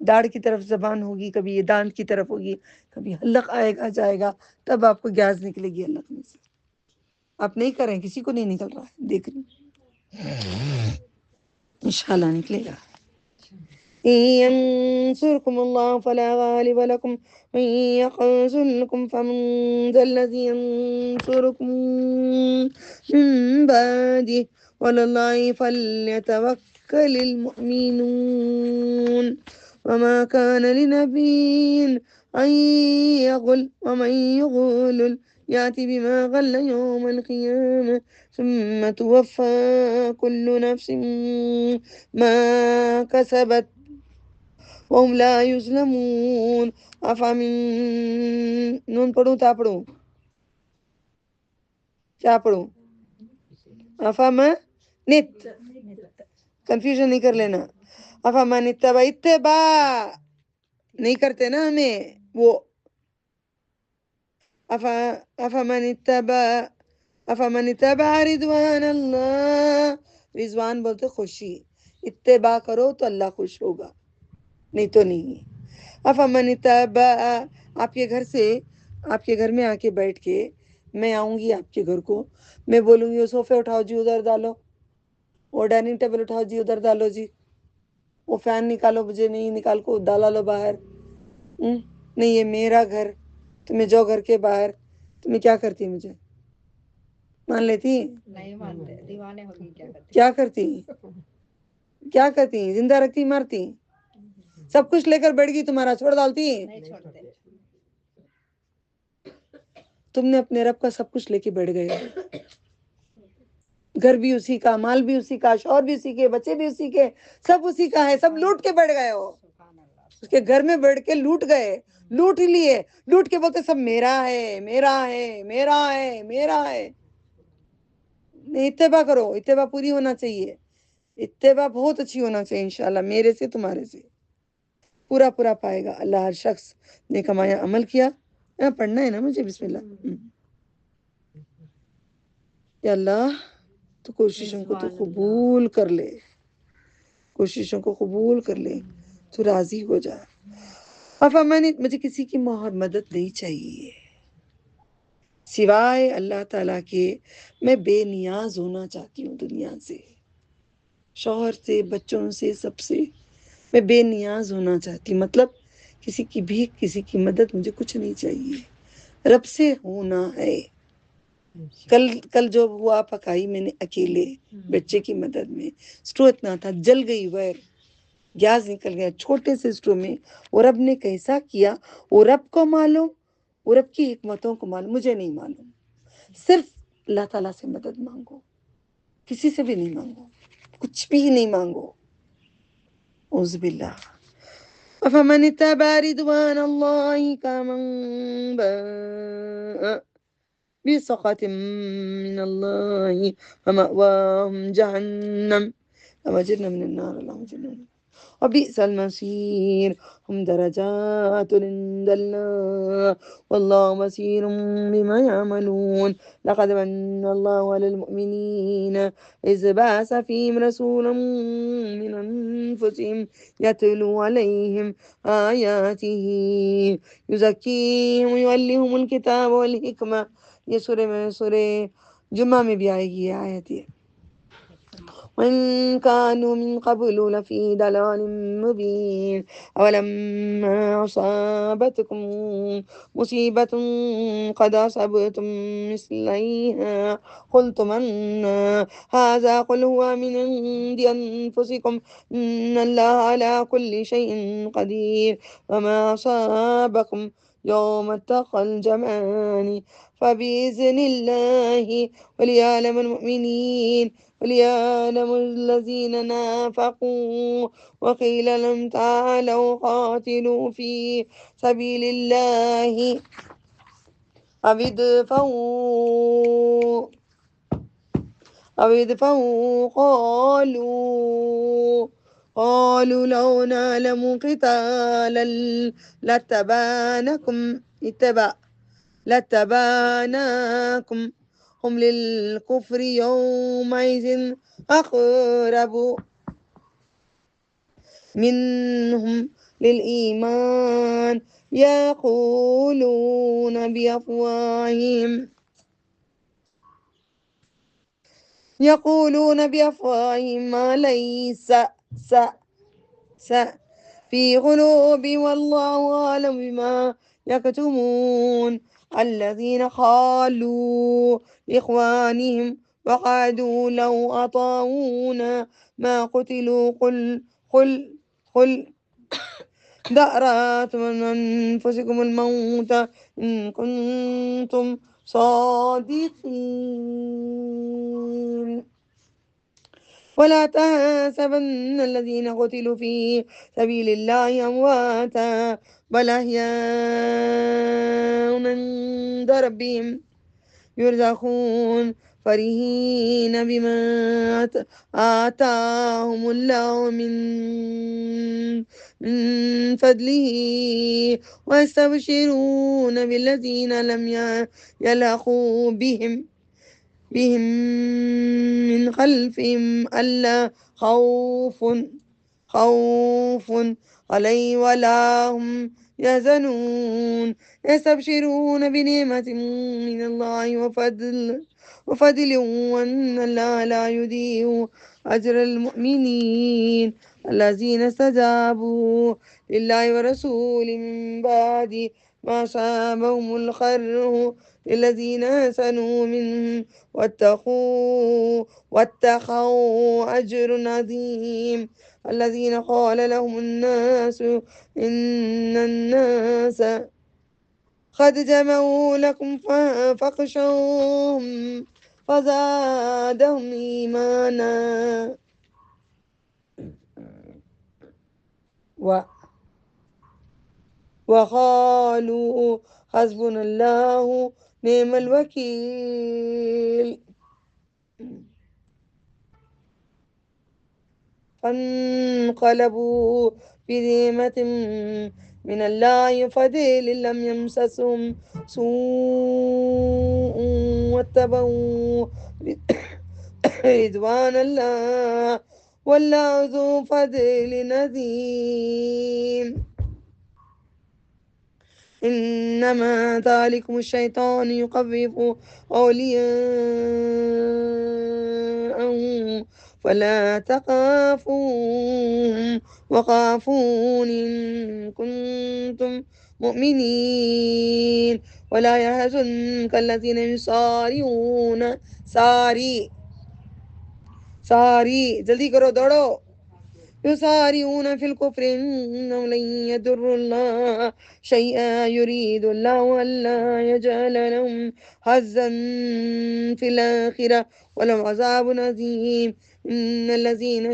داڑھ کی طرف زبان ہوگی، کبھی یہ دانت کی طرف ہوگی، کبھی حلق آئے گا جائے گا، تب آپ کو گیس نکلے گی حلق میں سے. آپ نہیں کریں، کسی کو نہیں نکل رہا ہے، دیکھ رہی انشاءاللہ نکلے گا. ينصركم الله فلا غالب لكم وإن يخذلكم فمن ذا الذي ينصركم من بعده وعلى الله فليتوكل المؤمنون. وما كان لنبي أن يغل ومن يغل يأتي بما غل يوم القيامة ثم توفى كل نفس ما كسبت وهم لا يظلمون. افامن نون پڑھوں تا پڑھوں کیا پڑھوں؟ افامن نت، کنفیوژن نہیں کر لینا. افامن اتبع، اتباع نہیں کرتے نا ہمیں وہ. افامن اتبع رضوان اللہ، رضوان بولتے خوشی، اتباع کرو تو اللہ خوش ہوگا، نہیں تو نہیں. افامن اتبع، آپ کے گھر سے، آپ کے گھر میں آ کے بیٹھ کے میں آؤں گی آپ کے گھر کو، میں بولوں گی وہ صوفے اٹھاؤ جی ادھر ڈالو، وہ ڈائننگ ٹیبل اٹھاؤ جی ادھر ڈالو جی، وہ فین نکالو مجھے نہیں نکال کو ڈالا لو باہر. نہیں یہ میرا گھر، تمہیں جو گھر کے باہر، تمہیں کیا کرتی مجھے مان لیتی؟ نہیں مانتے، دیوانے ہوگی. کیا کرتی؟ کیا کرتی؟ زندہ رکھتی مارتی؟ سب کچھ لے کر بیٹھ گئی تمہارا، چھوڑ ڈالتی؟ نہیں چھوڑتے. تم نے اپنے رب کا سب کچھ لے کے بیٹھ گئے، گھر بھی اسی کا، مال بھی اسی کا، شوہر بھی اسی کے، بچے بھی اسی کے، سب اسی کا ہے، سب لوٹ کے بیٹھ گئے ہو. سبحان اللہ. اس کے گھر میں بیٹھ کے لوٹ گئے، لوٹ ہی لیے، لوٹ کے بولتے سب میرا ہے میرا ہے میرا ہے میرا ہے. نہیں، اتباع کرو، اتباع پوری ہونا چاہیے، اتباع بہت اچھی ہونا چاہیے انشاءاللہ، میرے سے تمہارے سے پورا پورا پائے گا. اللہ ہر شخص نے کمایا عمل کیا. یہاں پڑھنا ہے نا مجھے، بسم اللہ. یا اللہ تو کوششوں کو تو قبول کر لے، کوششوں کو قبول کر لے، تو راضی ہو جا. مجھے کسی کی مدد نہیں چاہیے سوائے اللہ تعالیٰ کے. میں بے نیاز ہونا چاہتی ہوں دنیا سے، شوہر سے، بچوں سے، سب سے میں بے نیاز ہونا چاہتی ہوں. مطلب کسی کی بھیک، کسی کی مدد مجھے کچھ نہیں چاہیے، رب سے ہونا ہے. کل جو ہوا پکائی میں نے اکیلے بچے کی مدد میں، اسٹو اتنا تھا، جل گئی وائر، گیس نکل گیا چھوٹے سے اسٹو میں. اور رب نے کیسا کیا وہ رب کو معلوم، وہ رب کی حکمتوں کو معلوم، مجھے نہیں معلوم. صرف اللہ تعالیٰ سے مدد مانگو، کسی سے بھی نہیں مانگو، کچھ بھی نہیں مانگو. اعوذ باللہ. افمن اتبع رضوان اللہ کمن باء بسخط من اللہ ومأواہم جہنم وأجرنا من النار اللهم اجرنا من وبئس المصير. هم درجات عند الله والله بصير بما يعملون. لقد من الله على المؤمنين إذ بعث فيهم رسولا من أنفسهم يتلو عليهم آياته يزكيهم ويعلمهم الكتاب والحكمة. یہ سورہ جمعہ میں بھی آئے گی یہ آیت. وَإِن كَانُوا مِن قَبْلُ لَفِي ضَلَالٍ مُّبِينٍ. أَوَلَمَّا أَصَابَتْكُم مُّصِيبَةٌ قَدْ أَصَبْتُم مِّثْلَيْهَا قُلْتُمْ أَنَّىٰ هَٰذَا قُلْ هُوَ مِنْ عِندِ أَنفُسِكُمْ إِنَّ اللَّهَ عَلَىٰ كُلِّ شَيْءٍ قَدِيرٌ. وَمَا أَصَابَكُمْ يَوْمَ التَّقَى الْجَمْعَانِ فَبِإِذْنِ اللَّهِ وَلِيَعْلَمَ الْمُؤْمِنِينَ وَلِيَعْلَمَ الَّذِينَ نَافَقُوا. وَقِيلَ لَهُمْ تَعَالَوْا قَاتِلُوا فِي سَبِيلِ اللَّهِ أَوِ ادْفَعُوا قالوا لو نعلم قتالا لاتبعناكم هم للكفر يومئذ أقرب منهم للإيمان يقولون بأفواههم ما ليس س س في قلوبهم والله أعلم بما يكتمون الذين قالوا لإخوانهم وقعدوا لو أطاعونا ما قتلوا قل دأرات من أنفسكم الموت إن كنتم صادقين ولا تحسبن الذين قتلوا في سبيل الله أمواتا بل أحياء عند ربهم يرزقون فرحين بما آتاهم الله من فضله ويستبشرون بالذين لم يلحقوا بهم من خلفهم ألا خوف عليهم ولا هم يحزنون يستبشرون بنعمة من الله وفضل وأن الله لا يضيع أجر المؤمنين الذين استجابوا لله ورسوله من بعد ما أصابهم الخير للذين أحسنوا منهم واتقوا أجر عظيم الذين قال لهم الناس إن الناس قد جمعوا لكم فاخشوهم فزادهم إيمانا وقالوا حسبنا الله نعم الوكيل فانقلبوا بنعمة من الله فضل لم يمسسهم سوء واتبعوا رضوان الله والله ذو فضل عظيم إنما ذلكم الشيطان يخوف أولياءه فلا تخافوهم وخافون إن كنتم مؤمنين ولا يحزنك الذين يسارعون ساری جلدی کرو دوڑو يسارعون في الكفر إنهم لن يضروا الله شيئا يريد الله ألا يجعل لهم حظا في الآخرة ولهم عذاب عظيم إن الذين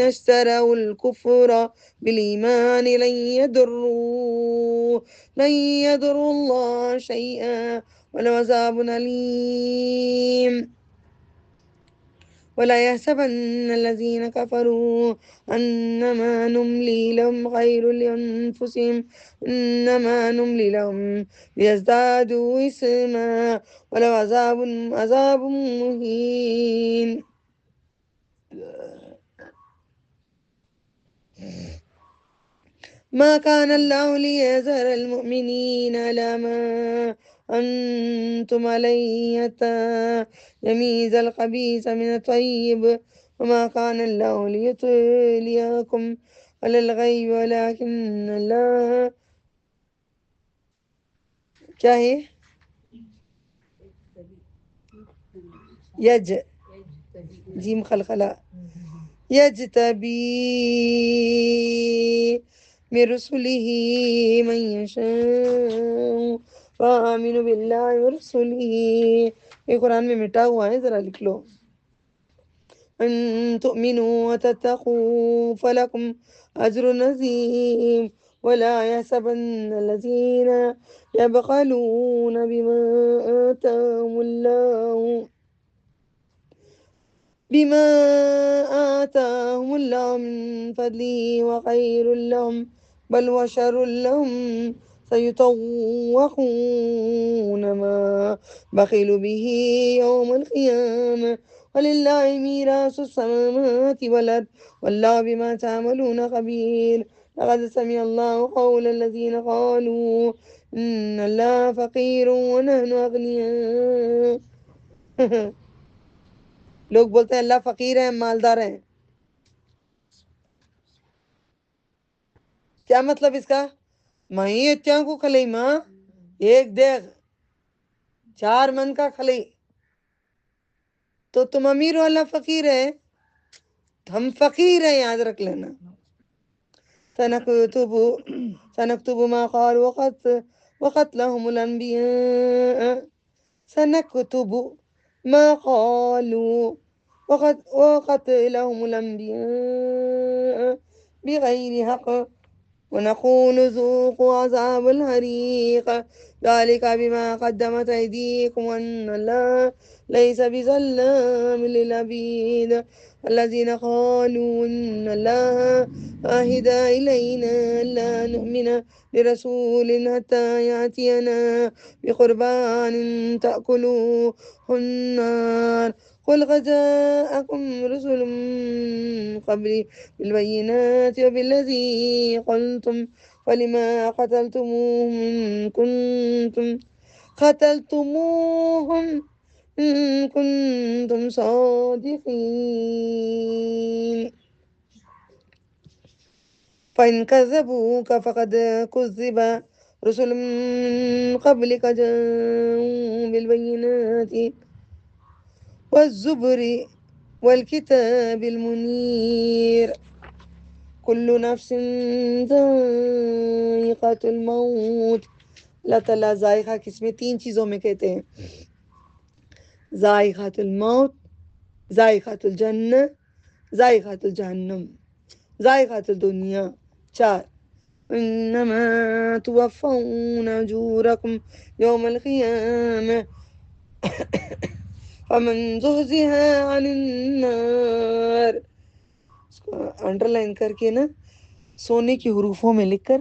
اشتروا الكفر بالإيمان لن يضروا الله شيئا ولهم عذاب أليم ولا يحسبن الذين كفروا أنما نملي لهم خير لأنفسهم إنما نملي لهم ليزدادوا إثما ولو عذاب مهين ما كان الله ليذر المؤمنين على ما أنتم عليه حتى يميز الخبيث من الطيب وما كان الله ليطلعكم على الغيب ولكن الله کیا ہے جیم خلخلا يجتبي من رسله من يشاء فآمنوا بالله ورسله یہ قرآن میں مٹا ہوا ہے ذرا لکھ لو ان تؤمنوا وتتقوا فلكم أجر عظيم ولا يحسبن الذين يبخلون بما آتاهم الله من فضله وخير لهم بل وشر لهم سيطوقون ما بخلوا به يوم القيامة وَلِلَّهِ مِيرَاثُ السَّمَاوَاتِ وَالْأَرْضِ وَاللَّهُ بِمَا تَعْمَلُونَ خَبِيرٌ لقد سمع الله قول الذين قالوا إن الله فقير ونحن أغنياء لوگ بولتے ہیں اللہ فقیر ہے مالدار ہیں. کیا مطلب اس کا؟ مائی اتیاں کو کھلئی ماں ایک دیغ 4 من کا کھلئی تو تم امیر ہو اللہ فقیر ہے. ہم فقیر ہیں یاد رکھ لینا. سنكتب ما قال وقتلهم الأنبياء سنكتب ما قالوا وقتلهم الأنبياء بغير حق ونقول ذوقوا عذاب الحريق ذلك بما قدمت أيديكم وأن الله ليس بظلام للعبيد الذين قالوا إن الله عهد إلينا ألا نؤمن لرسول حتى يأتينا بقربان تأكله النار قل قد جاءكم رسل من قبلي بالبينات وبالذي قلتم فلما قتلتموهم إن كنتم صادقين فإن كذبوك فقد كذب رسل من قبلك جاءوا بالبينات والزبر والكتاب المنير كل نفس ذائقة الموت. اللہ تعالیٰ ذائقہ کس میں 3 چیزوں میں کہتے ہیں. ذائقۃ الموت، ذائقۃ الجنہ، ذائقۃ الجہنم، ذائقۃ الدنیا. 4 انما توفون اجورکم یوم القیامہ فمن زحزح عن النار. اس کو انڈر لائن کر کے نا سونے کی حروفوں میں لکھ کر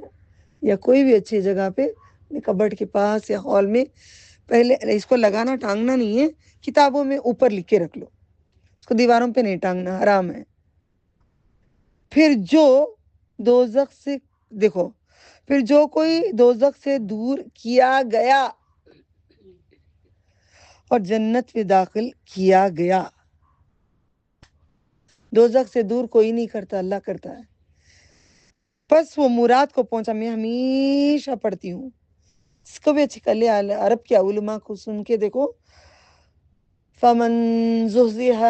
یا کوئی بھی اچھی جگہ پہ کبڈ کے پاس یا ہال میں پہلے اس کو لگانا ٹانگنا نہیں ہے، کتابوں میں اوپر لکھ کے رکھ لو. اس کو دیواروں پہ نہیں ٹانگنا، حرام ہے. پھر جو دوزخ سے دیکھو پھر جو کوئی دوزخ سے دور کیا گیا اور جنت میں داخل کیا گیا. دوزخ سے دور کوئی نہیں کرتا، اللہ کرتا ہے. بس وہ مراد کو پہنچا. میں ہمیشہ پڑھتی ہوں اس کو بھی اچھی کر لیا. عرب کے علماء کو سن کے دیکھو. فمن زحزح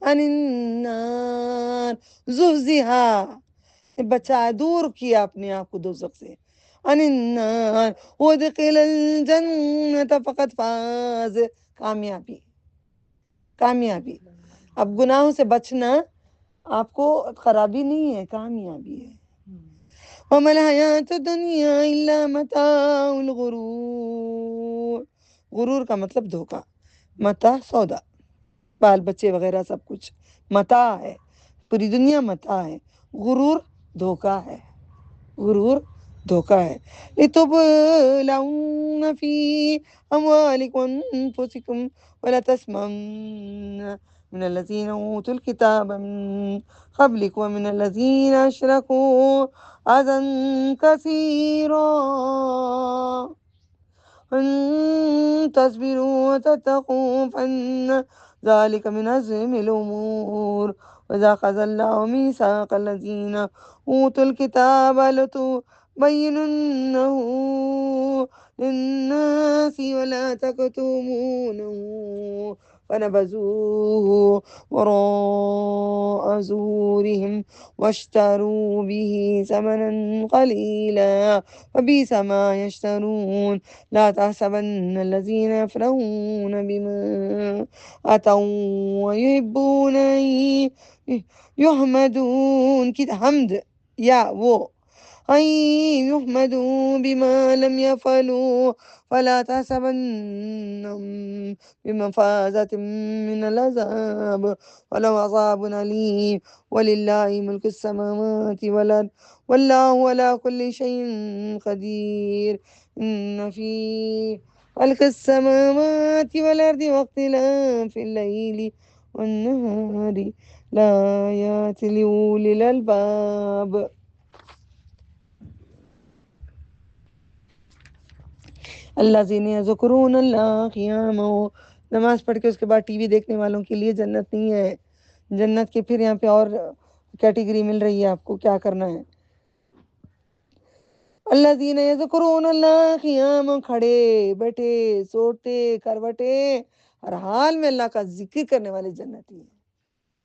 عن النار، زحزح بچا دور کیا اپنے آپ کو دوزخ سے. عن النار وادخل الجنة فقد فاز، کامیابی. اب گناہوں سے بچنا آپ کو خرابی نہیں ہے، کامیابی ہے. وَمَا الْحَيَاةُ الدُّنْيَا إِلَّا مَتَاعُ الْغُرُورِ. غرور کا مطلب دھوکا. متاع سودا، بال بچے وغیرہ سب کچھ متاع ہے. پوری دنیا متاع ہے. غرور دھوکا ہے. لِتُبْلَوْنَ فِي أَمْوَالِكُمْ وَأَنفُسِكُمْ وَلَتَسْمَعُنَّ من الذين أوتوا الكتاب من قبلكم ومن الذين أشركوا أذى كثيرا إن تصبروا وتتقوا فإن ذلك من عزم الأمور. وإذا أخذ الله ميثاق الذين أوتوا الكتاب لتبيننه للناس ولا تكتمونه فنبذوه وراء ظهورهم واشتروا به ثمنا قليلا وبئس ما يشترون. لا تحسبن الذين يفرحون بما أتوا ويحبون أن يحمدون حمد یا وہ يحمدوا بما لم يفعلوا فلا تحسبنهم بمفازة من العذاب ولو عذاب أليم ولله ملك السماوات والأرض والله على كل شيء قدير. إن في خلق السماوات والأرض واختلاف الليل والنهار لآيات لأولي الألباب. الذین یذکرون اللہ قیاما، نماز پڑھ کے اس کے بعد ٹی وی دیکھنے والوں کے لیے جنت نہیں ہے. جنت کے پھر یہاں پہ اور کیٹیگری مل رہی ہے آپ کو کیا کرنا ہے. الذین یذکرون اللہ قیاما، کھڑے بیٹھے سوتے کروٹے ہر حال میں اللہ کا ذکر کرنے والے جنتی ہیں.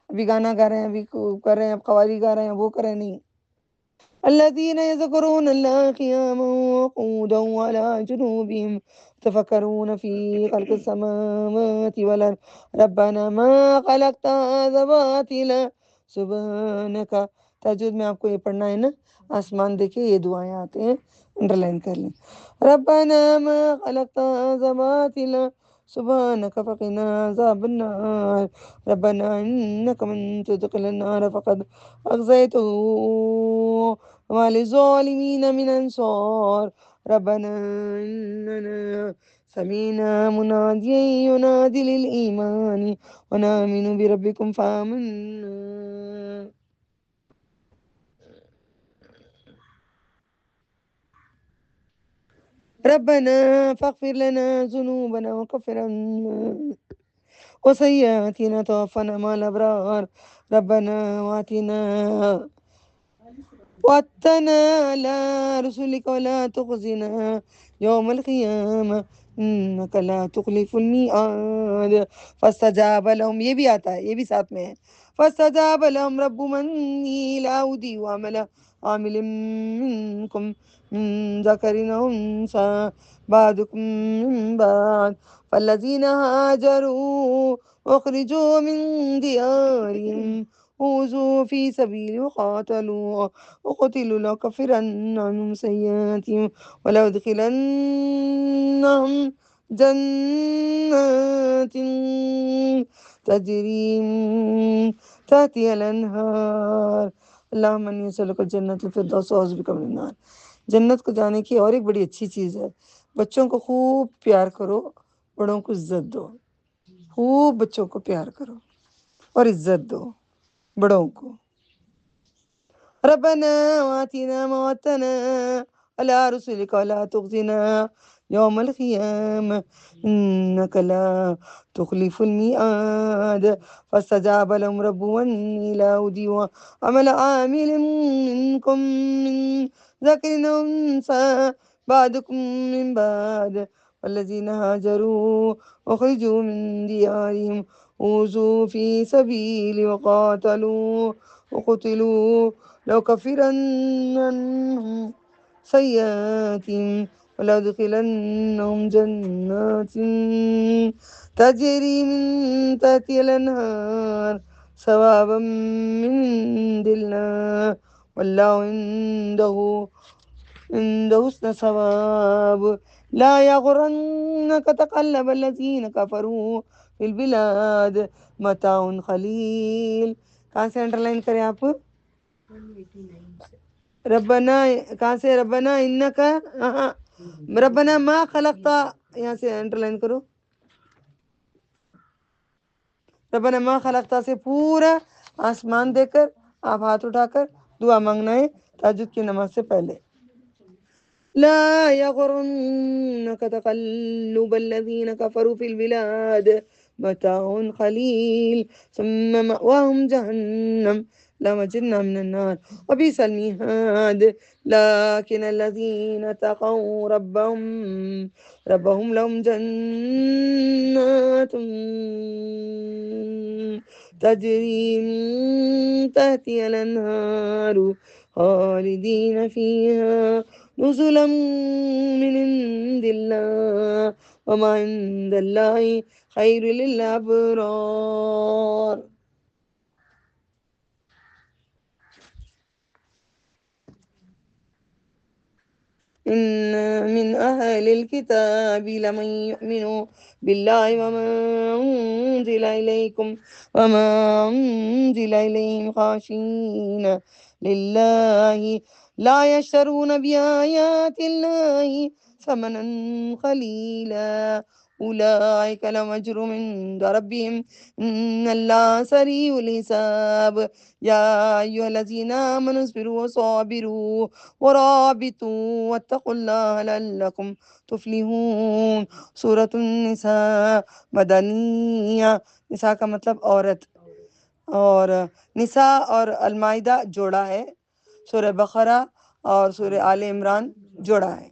ابھی گانا گا رہے ہیں، ابھی کر رہے ہیں، اب قوالی گا رہے ہیں، وہ کریں نہیں. الذين يذكرون الله قياما وقعودا وعلى جنوبهم يتفكرون في خلق السماوات والأرض ربنا ما خلقت هذا باطلا سبحانك. تہجد میں آپ کو یہ پڑھنا ہے نا، آسمان دیکھے یہ دعائیں آتے ہیں، انڈر لائن کر لیں. ربنا ما خلقت هذا باطلا سبحانك فقنا عذاب النار ربنا إنك من تدخل النار فقد أخزيته وما للظالمين من أنصار ربنا إننا سمعنا مناديا ينادي للإيمان ونآمن بربكم فآمنا. ربنا فاغفر لنا ذنوبنا وكفر عنا وسيئاتنا توفنا مع الأبرار ربنا واتنا على رسلك ولا تخزنا يوم القيامة إنك لا تخلف الميعاد فاستجاب لهم. یہ بھی آتا ہے، یہ بھی ساتھ میں ہے. فاستجاب لهم ربهم أني لا أضيع عامل منكم من ذكر أو أنثى بعضكم من بعض فالذين هاجروا أخرجوا من ديارهم أوذوا في سبيلي وقتلوا لأكفرن عنهم سيئاتهم ولأدخلنهم جنات تجري من تحتها الأنهار. اللهم إني أسألك الجنة الفردوس وأعوذ بك من النار. جنت کو جانے کی اور ایک بڑی اچھی چیز ہے، بچوں کو خوب پیار کرو، بڑوں کو عزت دو. خوب بچوں کو پیار کرو اور عزت دو بڑوں کو. ربنا وآتنا ما وعدتنا على رسلك ولا تخزنا يوم القيامة إنك لا تخلف الميعاد فاستجاب لهم ربهم أني لا أضيع عمل عامل منكم من ذكر أو أنثى بعضكم من بعد والذين هاجروا وخرجوا من ديارهم أوذوا في سبيلي وقتلوا لأكفرن عنهم سيئاتهم ولأدخلنهم جنات تجري من تحتها الأنهار ثوابا من عند الله والله عنده حسن ثواب لا يغرنك تقلب الذين كفروا في البلاد متاع قليل. کہاں سے انڈر لائن کریں آپ؟ ربنا کہاں سے؟ ربنا انکا ربنا ما خلقتا، یہاں سے انڈر لائن کرو. ربنا ما خلقتا سے پورا آسمان دیکھ کر آپ ہاتھ اٹھا کر دعا مانگنا ہے تہجد کی نماز سے پہلے. لا يغرنك تقلب الذين كفروا في البلاد متاع قليل ثم مأواهم جهنم لا مجرنا من النار وبئس المهاد. لكن الذين تقوا ربهم لهم جنات تجري من تحتها الأنهار خالدين فيها نزلا من عند الله وما عند الله خير للأبرار. إن من أهل الكتاب لمن يؤمن بالله وما أنزل إليكم وما أنزل إليهم خاشعين لله لا يشترون بآيات الله ثمنا قليلا أولئك لهم أجرهم عند ربهم إن الله سريع الحساب يا أيها الذين آمنوا اصبروا وصابروا ورابطوا واتقوا الله لعلكم تفلحون. سورة النساء مدنیہ. نساء کا مطلب عورت، اور نساء اور المائدہ جوڑا ہے. سورہ بقرہ اور سورہ آل عمران جوڑا ہے.